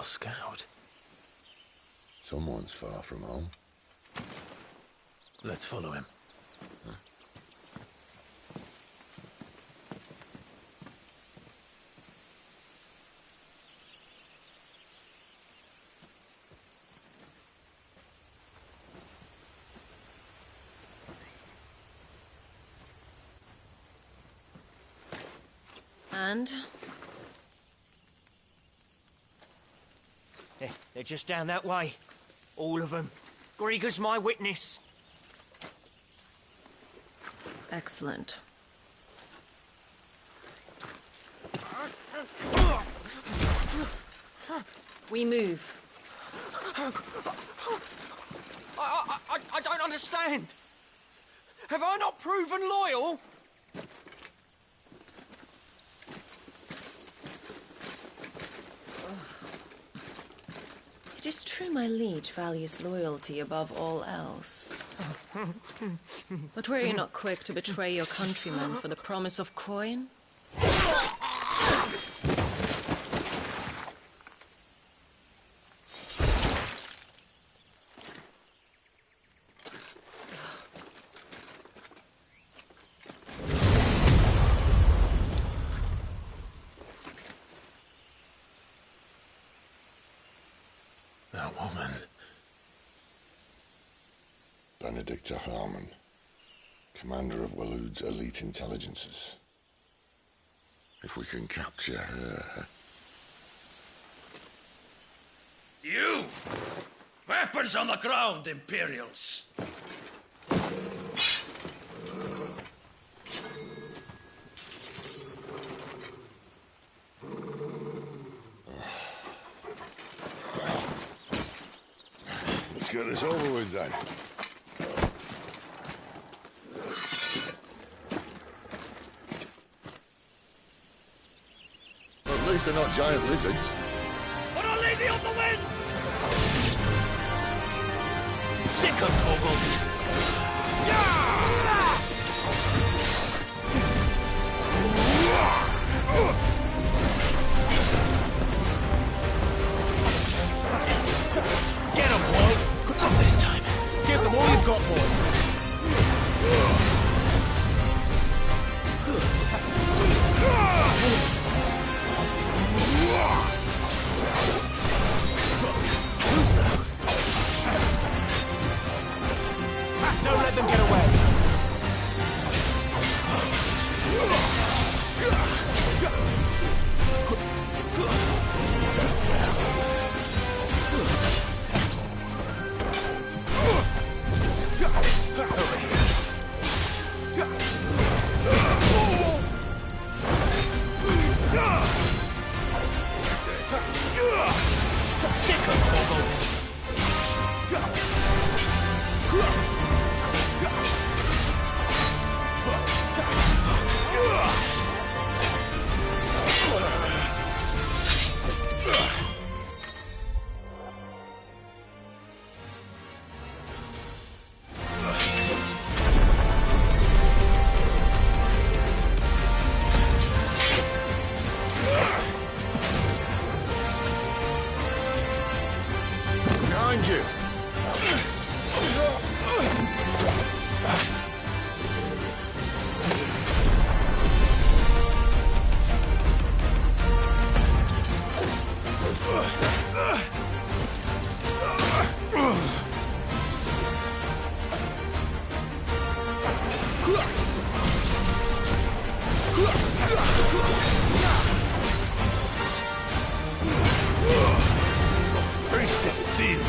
Scout. Someone's far from home. Let's follow him. Huh? And? They're just down that way. All of them. Grieger's my witness. Excellent. We move. I don't understand. Have I not proven loyal? It is true my liege values loyalty above all else. But were you not quick to betray your countrymen for the promise of coin? That woman. Benedicta Harmon, commander of Waloed's elite intelligences. If we can capture her... You! Weapons on the ground, Imperials! Let's get this over with then. At least they're not giant lizards. But I'll leave you on the wind! Sick of Torvald! Get him, boy! Not this time. Give them all you've got, boy. Who's that? Don't let them get away. Fate is sealed.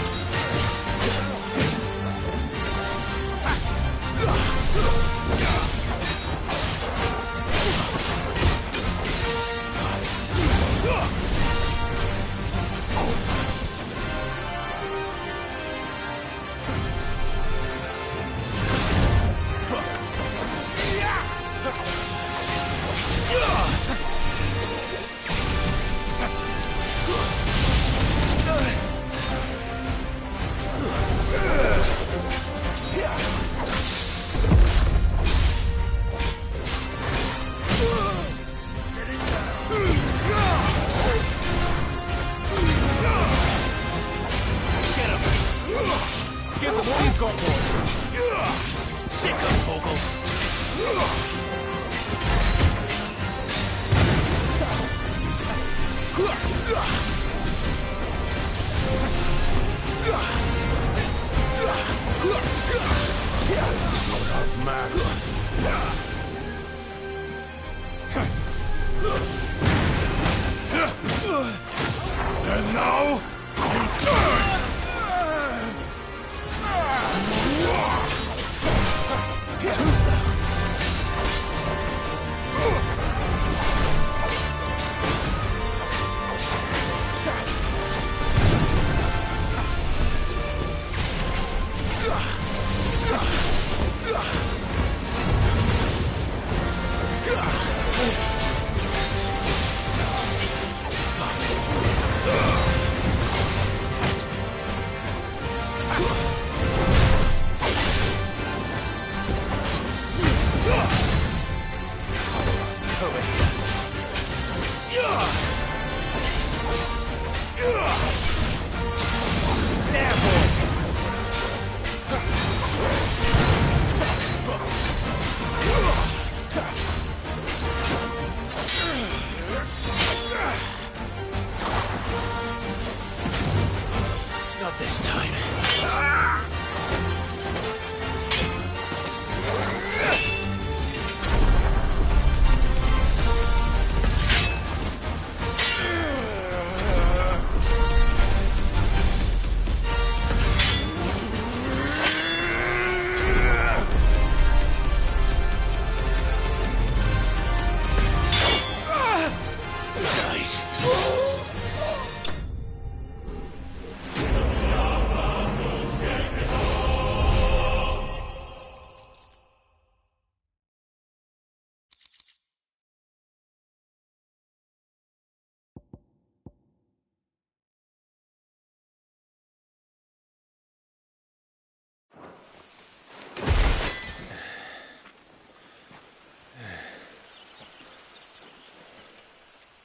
Give them all you've got, boy. Sick of Torgal. And now, Too slow. Not this time.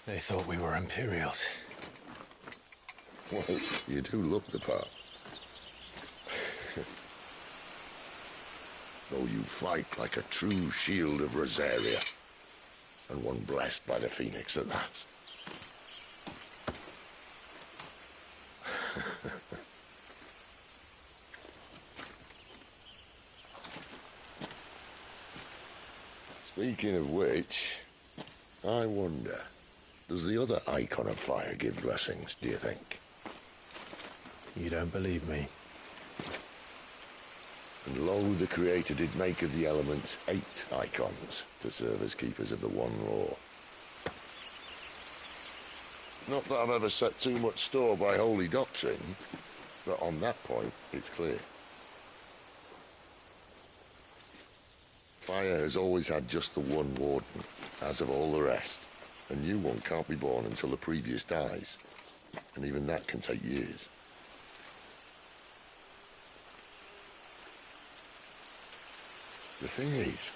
They thought we were Imperials. Well, you do look the part. Though you fight like a true shield of Rosaria. And one blessed by the Phoenix at that. Speaking of which, I wonder, does the other Icon of Fire give blessings, do you think? You don't believe me? And lo, the Creator did make of the elements 8 Icons to serve as keepers of the One Law. Not that I've ever set too much store by holy doctrine, but on that point, it's clear. Fire has always had just the one warden, as of all the rest. A new one can't be born until the previous dies, and even that can take years. The thing is,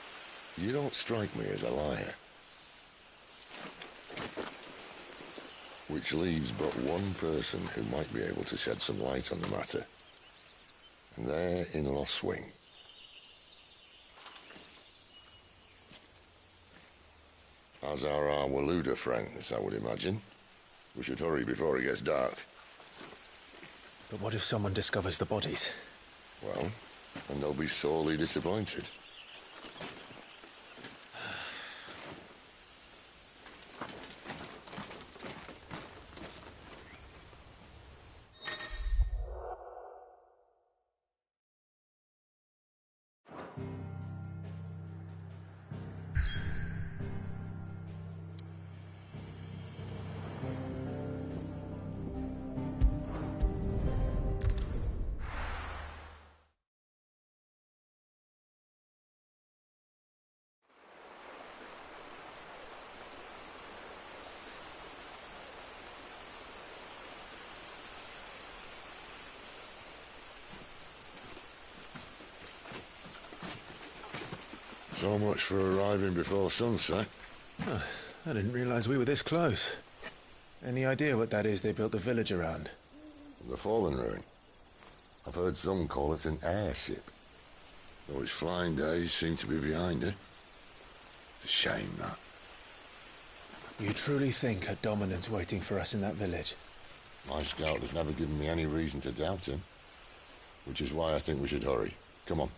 you don't strike me as a liar. Which leaves but one person who might be able to shed some light on the matter. And they're in Lostwing. As are our Waluda friends, I would imagine. We should hurry before it gets dark. But what if someone discovers the bodies? Well, and they'll be sorely disappointed. So much for arriving before sunset. Huh, I didn't realize we were this close. Any idea what that is they built the village around? The Fallen Ruin. I've heard some call it an airship. Though its flying days seem to be behind it. It's a shame, that. You truly think a dominant's waiting for us in that village? My scout has never given me any reason to doubt him. Which is why I think we should hurry. Come on.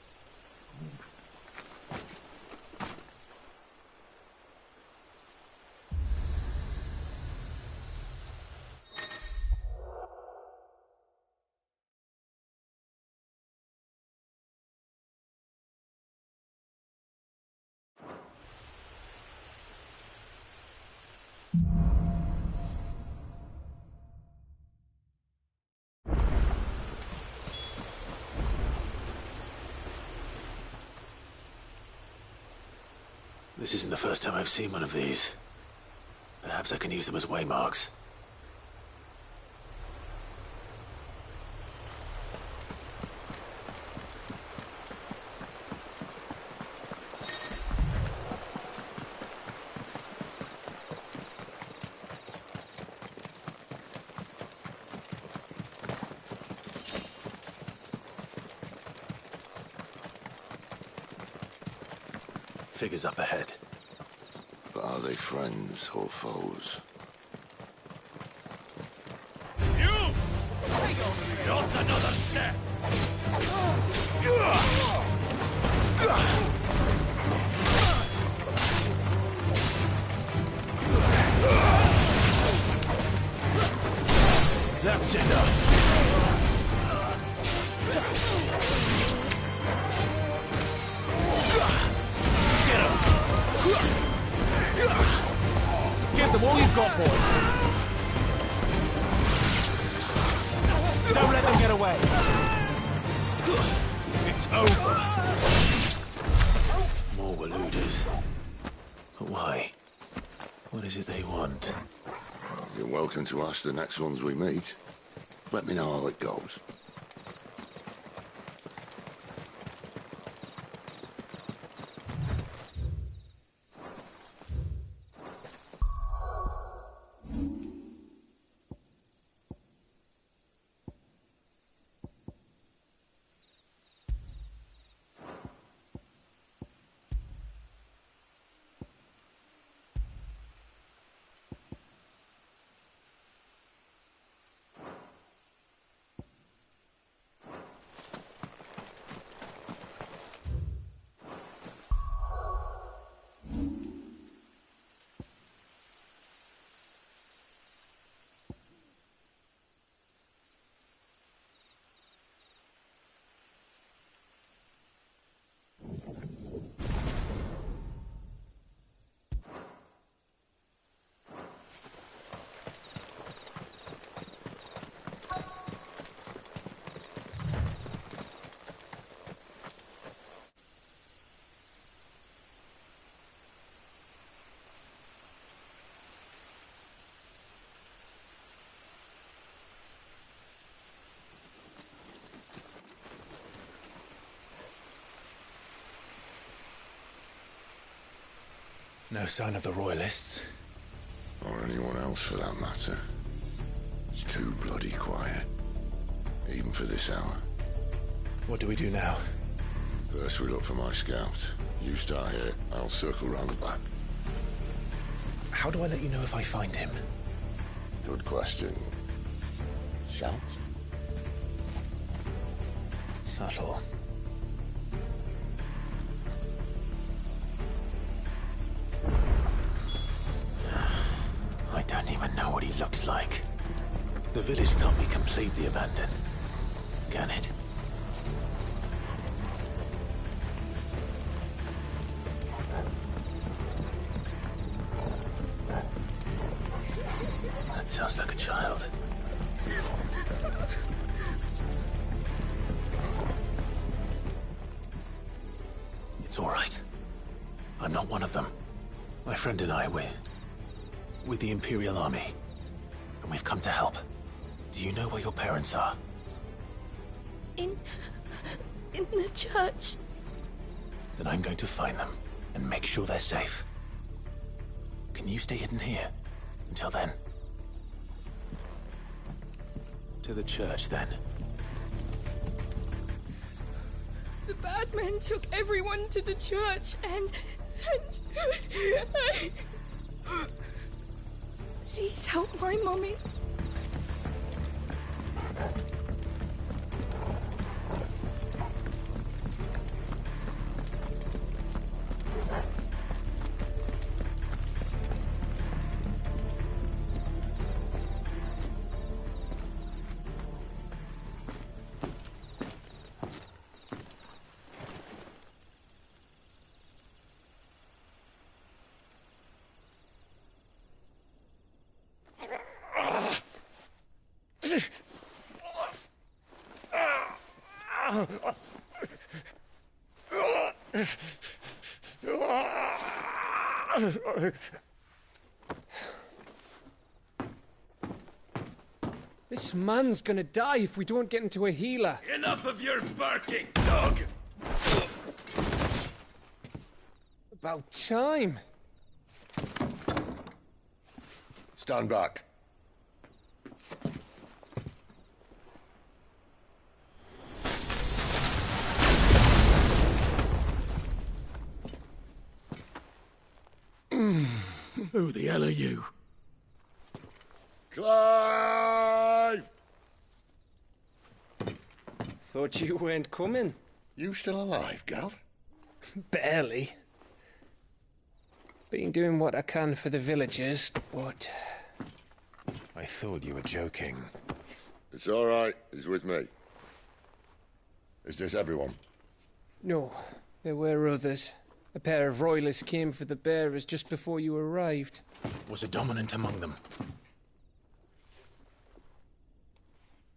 This isn't the first time I've seen one of these. Perhaps I can use them as waymarks. Figures up ahead. But are they friends or foes? Not another step! That's enough! Give them all you've got, boys. Don't let them get away. It's over. More Waluders. But why? What is it they want? You're welcome to ask the next ones we meet. Let me know how it goes. No sign of the Royalists. Or anyone else for that matter. It's too bloody quiet. Even for this hour. What do we do now? First we look for my scout. You start here, I'll circle round the back. How do I let you know if I find him? Good question. Shout? Subtle. I don't even know what he looks like. The village can't be completely abandoned, can it? That sounds like a child. It's all right. I'm not one of them. My friend and I, we're with the Imperial Army, and we've come to help. Do you know where your parents are? In the church. Then I'm going to find them and make sure they're safe. Can you stay hidden here until then? To the church, then. The bad men took everyone to the church and please help my mommy. This man's gonna die if we don't get into a healer. Enough of your barking, dog! About time. Stand back. Who the hell are you? Clive! Thought you weren't coming. You still alive, Gav? Barely. Been doing what I can for the villagers, but... I thought you were joking. It's all right. He's with me. Is this everyone? No, there were others. A pair of royalists came for the bearers just before you arrived. Was a dominant among them?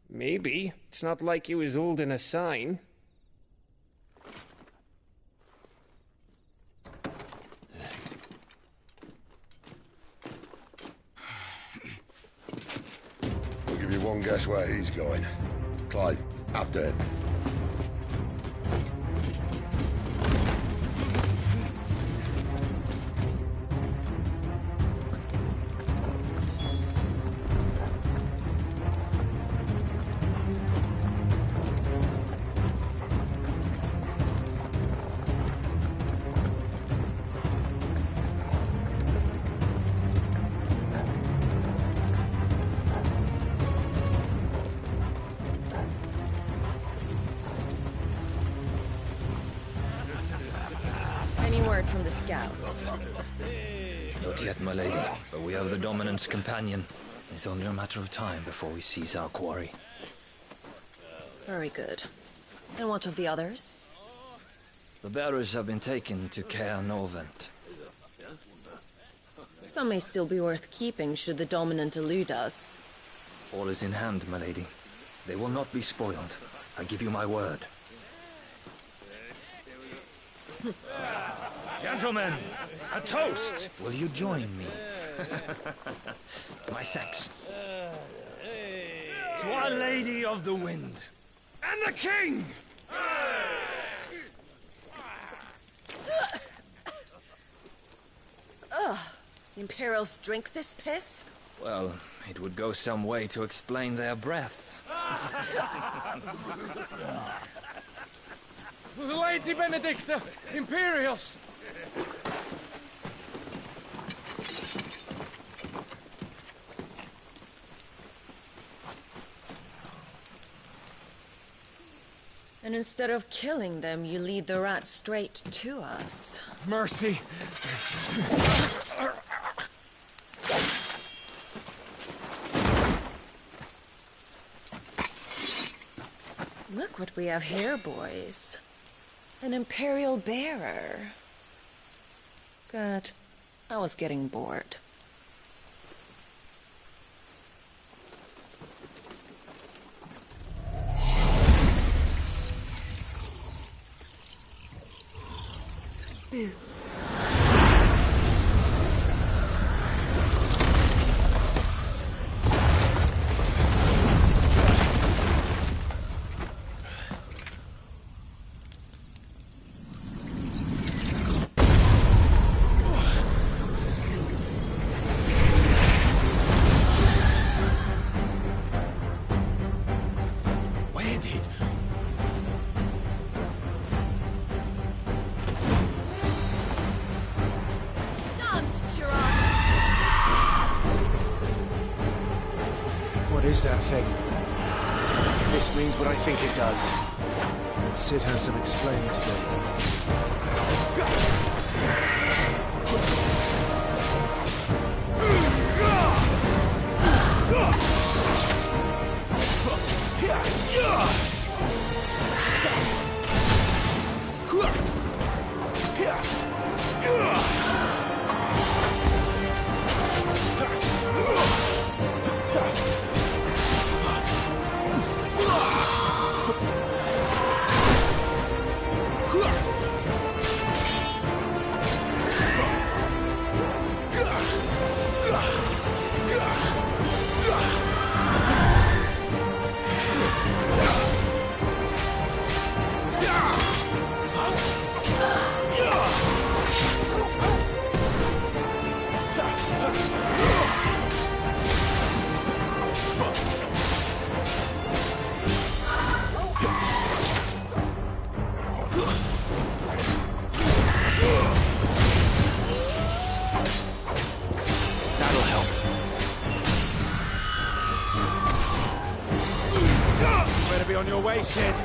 Maybe. It's not like he was holding a sign. I'll give you one guess where he's going. Clive, after him. From the scouts. Not yet, my lady, but we have the Dominant's companion. It's only a matter of time before we seize our quarry. Very good. And what of the others? The bearers have been taken to Caer Norvent. Some may still be worth keeping should the Dominant elude us. All is in hand, my lady. They will not be spoiled. I give you my word. Gentlemen, a toast! Will you join me? My thanks. To Our Lady of the Wind. And the King! Ugh. Imperials drink this piss? Well, it would go some way to explain their breath. Lady Benedicta! Imperials! And instead of killing them, you lead the rats straight to us. Mercy! Look what we have here, boys. An Imperial bearer. Good. I was getting bored. Boo. What is that thing? If this means what I think it does, Cid has some explaining to On your way, Cid.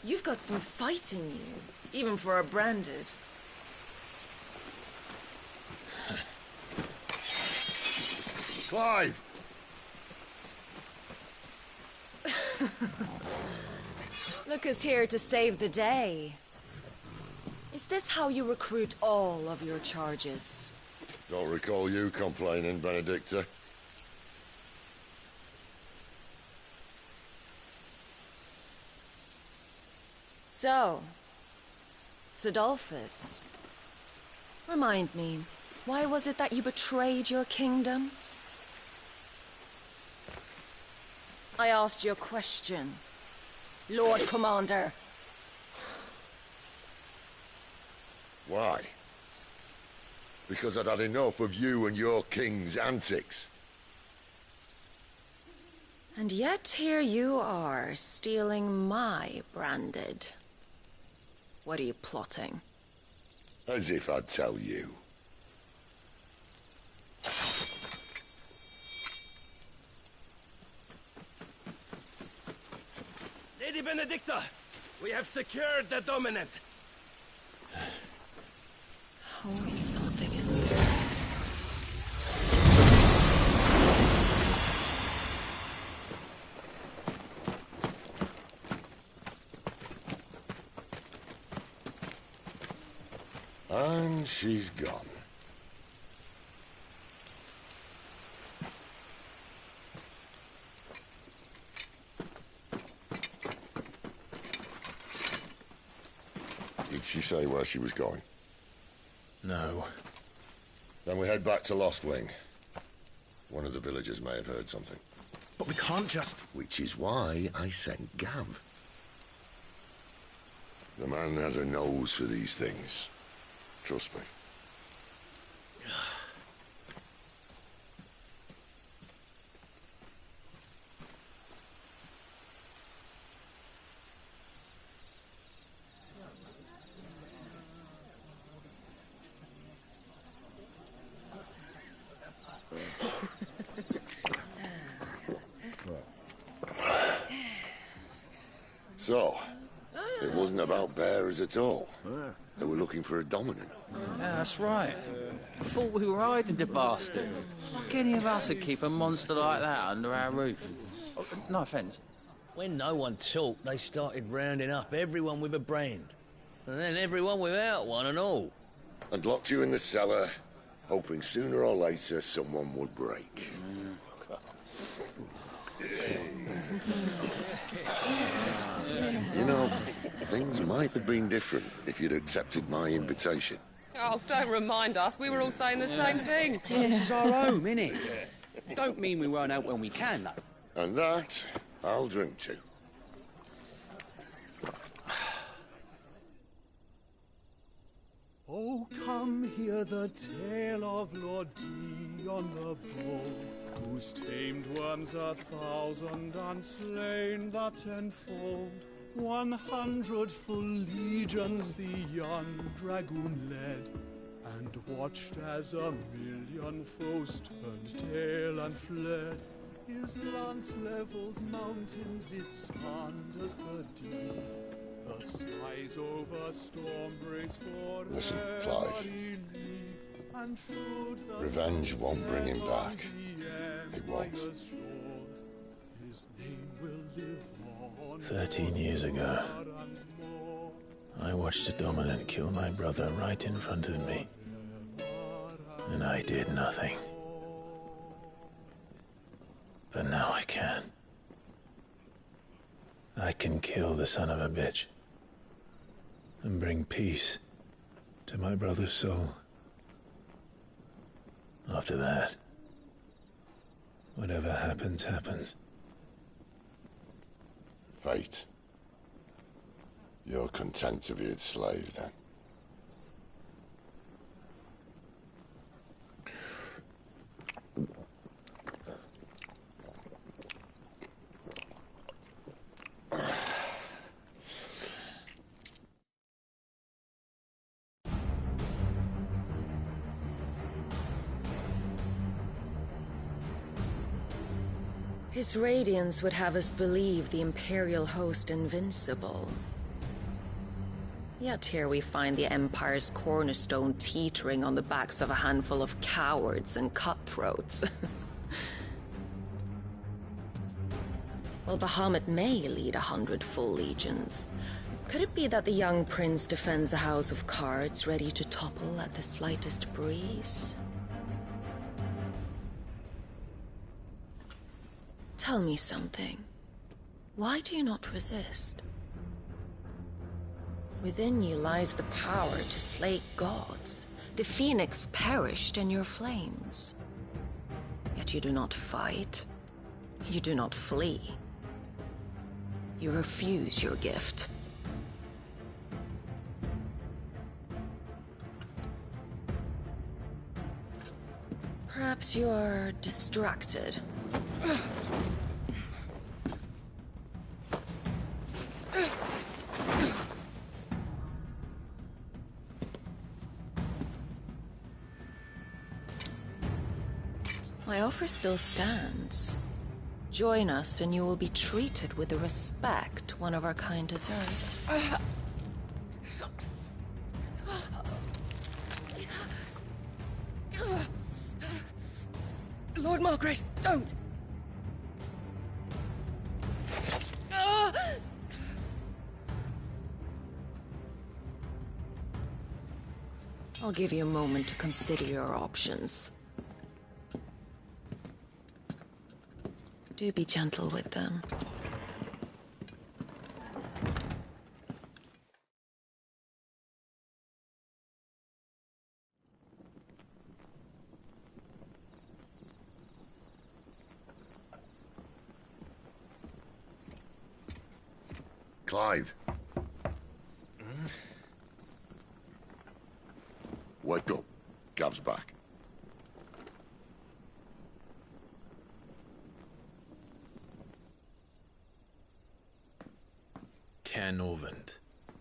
You've got some fight in you, even for a branded. Clive! Look who's here to save the day. Is this how you recruit all of your charges? Don't recall you complaining, Benedicta. So, Cidolfus, remind me, why was it that you betrayed your kingdom? I asked you a question, Lord Commander. Why? Because I'd had enough of you and your king's antics. And yet here you are, stealing my branded. What are you plotting? As if I'd tell you. Lady Benedicta, we have secured the Dominant. Oh, something isn't there. And she's gone. Did she say where she was going? No. Then we head back to Lost Wing. One of the villagers may have heard something. But we can't just... Which is why I sent Gav. The man has a nose for these things. Trust me. So, it wasn't about bearers at all. They were looking for a dominant. Yeah, that's right. I thought we were hiding the bastard. Like any of us would keep a monster like that under our roof. Oh, no offence. When no one talked, they started rounding up everyone with a brand. And then everyone without one and all. And locked you in the cellar, hoping sooner or later someone would break. You know, things might have been different if you'd accepted my invitation. Oh, don't remind us. We were all saying the same thing. Well, this is our home, innit? Don't mean we won't out when we can, though. And that, I'll drink to. Oh, come hear the tale of Lord Dion the Bold, whose tamed worms 1,000 and slain the tenfold. 100 full legions the young dragoon led, and watched as 1,000,000 foes turned tail and fled. His lance levels mountains, it slanders the deep. The skies over storm breaks for Listen, Clive. Revenge won't bring him back. It won't. 13 years ago, I watched a dominant kill my brother right in front of me. And I did nothing. But now I can. I can kill the son of a bitch. And bring peace to my brother's soul. After that, whatever happens, happens. Fate. You're content to be its slave, then? His radiance would have us believe the Imperial host invincible. Yet here we find the Empire's cornerstone teetering on the backs of a handful of cowards and cutthroats. Well, Bahamut may lead 100 full legions. Could it be that the young prince defends a house of cards ready to topple at the slightest breeze? Tell me something. Why do you not resist? Within you lies the power to slay gods. The phoenix perished in your flames. Yet you do not fight. You do not flee. You refuse your gift. Perhaps you are distracted. My offer still stands. Join us and you will be treated with the respect one of our kind deserves. Lord Margrace, don't! I'll give you a moment to consider your options. Do be gentle with them. Clive. Wake up. Gav's back. Caernarvon.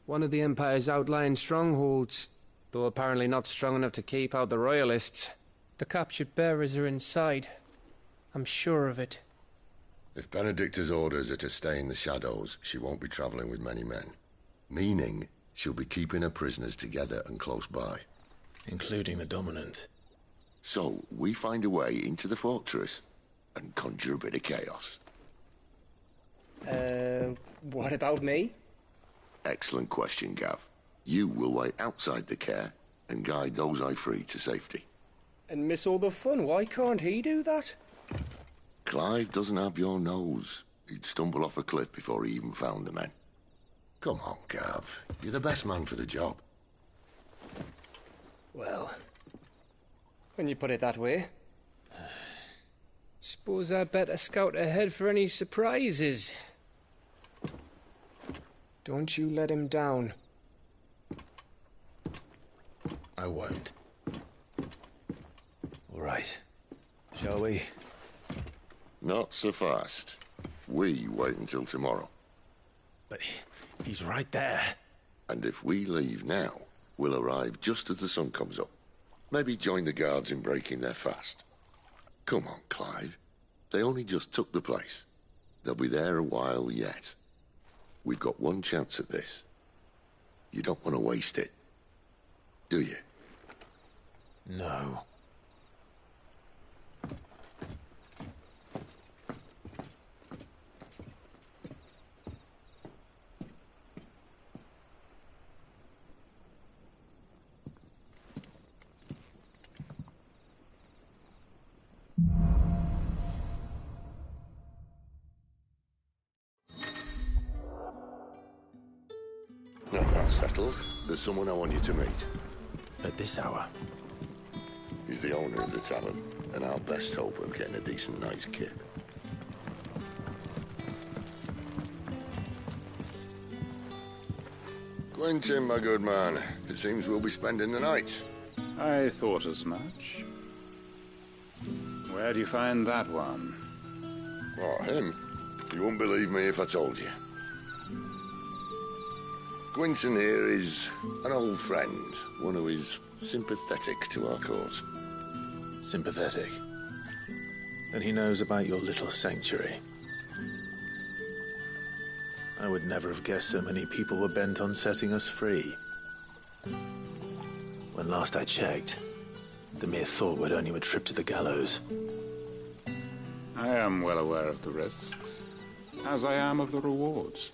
One of the Empire's outlying strongholds, though apparently not strong enough to keep out the Royalists. The captured bearers are inside. I'm sure of it. If Benedicta's orders are to stay in the shadows, she won't be traveling with many men. Meaning, she'll be keeping her prisoners together and close by. Including the Dominant. So, we find a way into the fortress and conjure a bit of chaos. What about me? Excellent question, Gav. You will wait outside the care and guide those I free to safety. And miss all the fun. Why can't he do that? Clive doesn't have your nose. He'd stumble off a cliff before he even found the men. Come on, Gav. You're the best man for the job. Well, when you put it that way. Suppose I'd better scout ahead for any surprises. Don't you let him down. I won't. All right. Shall we? Not so fast. We wait until tomorrow. But he's right there. And if we leave now, we'll arrive just as the sun comes up. Maybe join the guards in breaking their fast. Come on, Clive. They only just took the place. They'll be there a while yet. We've got one chance at this. You don't want to waste it, do you? No. Now that's settled. There's someone I want you to meet. At this hour? He's the owner of the tavern, and our best hope of getting a decent night's kip. Quentin, my good man. It seems we'll be spending the night. I thought as much. Where do you find that one? Oh, him? You wouldn't believe me if I told you. Quentin here is an old friend, one who is sympathetic to our cause. Sympathetic? Then he knows about your little sanctuary. I would never have guessed so many people were bent on setting us free. When last I checked, the mere thought would earn you a trip to the gallows. I am well aware of the risks, as I am of the rewards.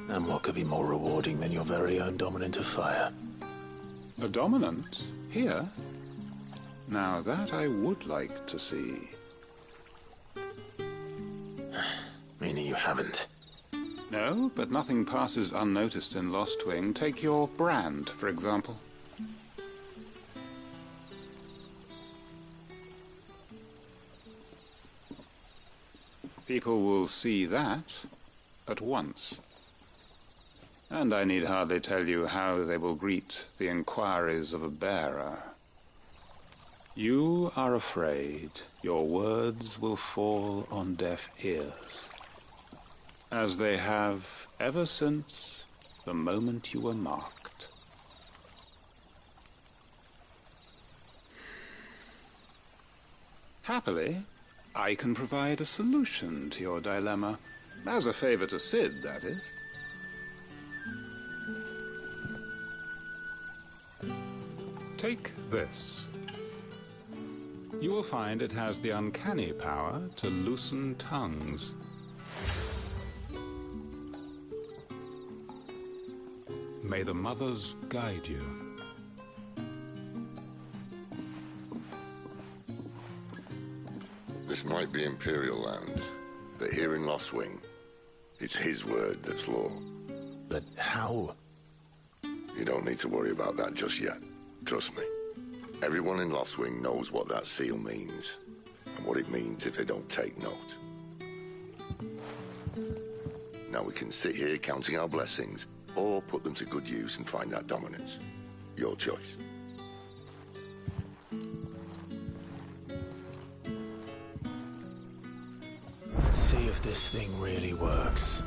And what could be more rewarding than your very own Dominant of Fire? A Dominant? Here? Now that I would like to see. Meaning you haven't? No, but nothing passes unnoticed in Lostwing. Take your brand, for example. People will see that at once. And I need hardly tell you how they will greet the inquiries of a bearer. You are afraid your words will fall on deaf ears, as they have ever since the moment you were marked. Happily, I can provide a solution to your dilemma. As a favor to Cid, that is. Take this. You will find it has the uncanny power to loosen tongues. May the mothers guide you. This might be Imperial land, but here in Lostwing, it's his word that's law. But how? You don't need to worry about that just yet. Trust me. Everyone in Lostwing knows what that seal means, and what it means if they don't take note. Now we can sit here counting our blessings, or put them to good use and find that dominance. Your choice. Let's see if this thing really works.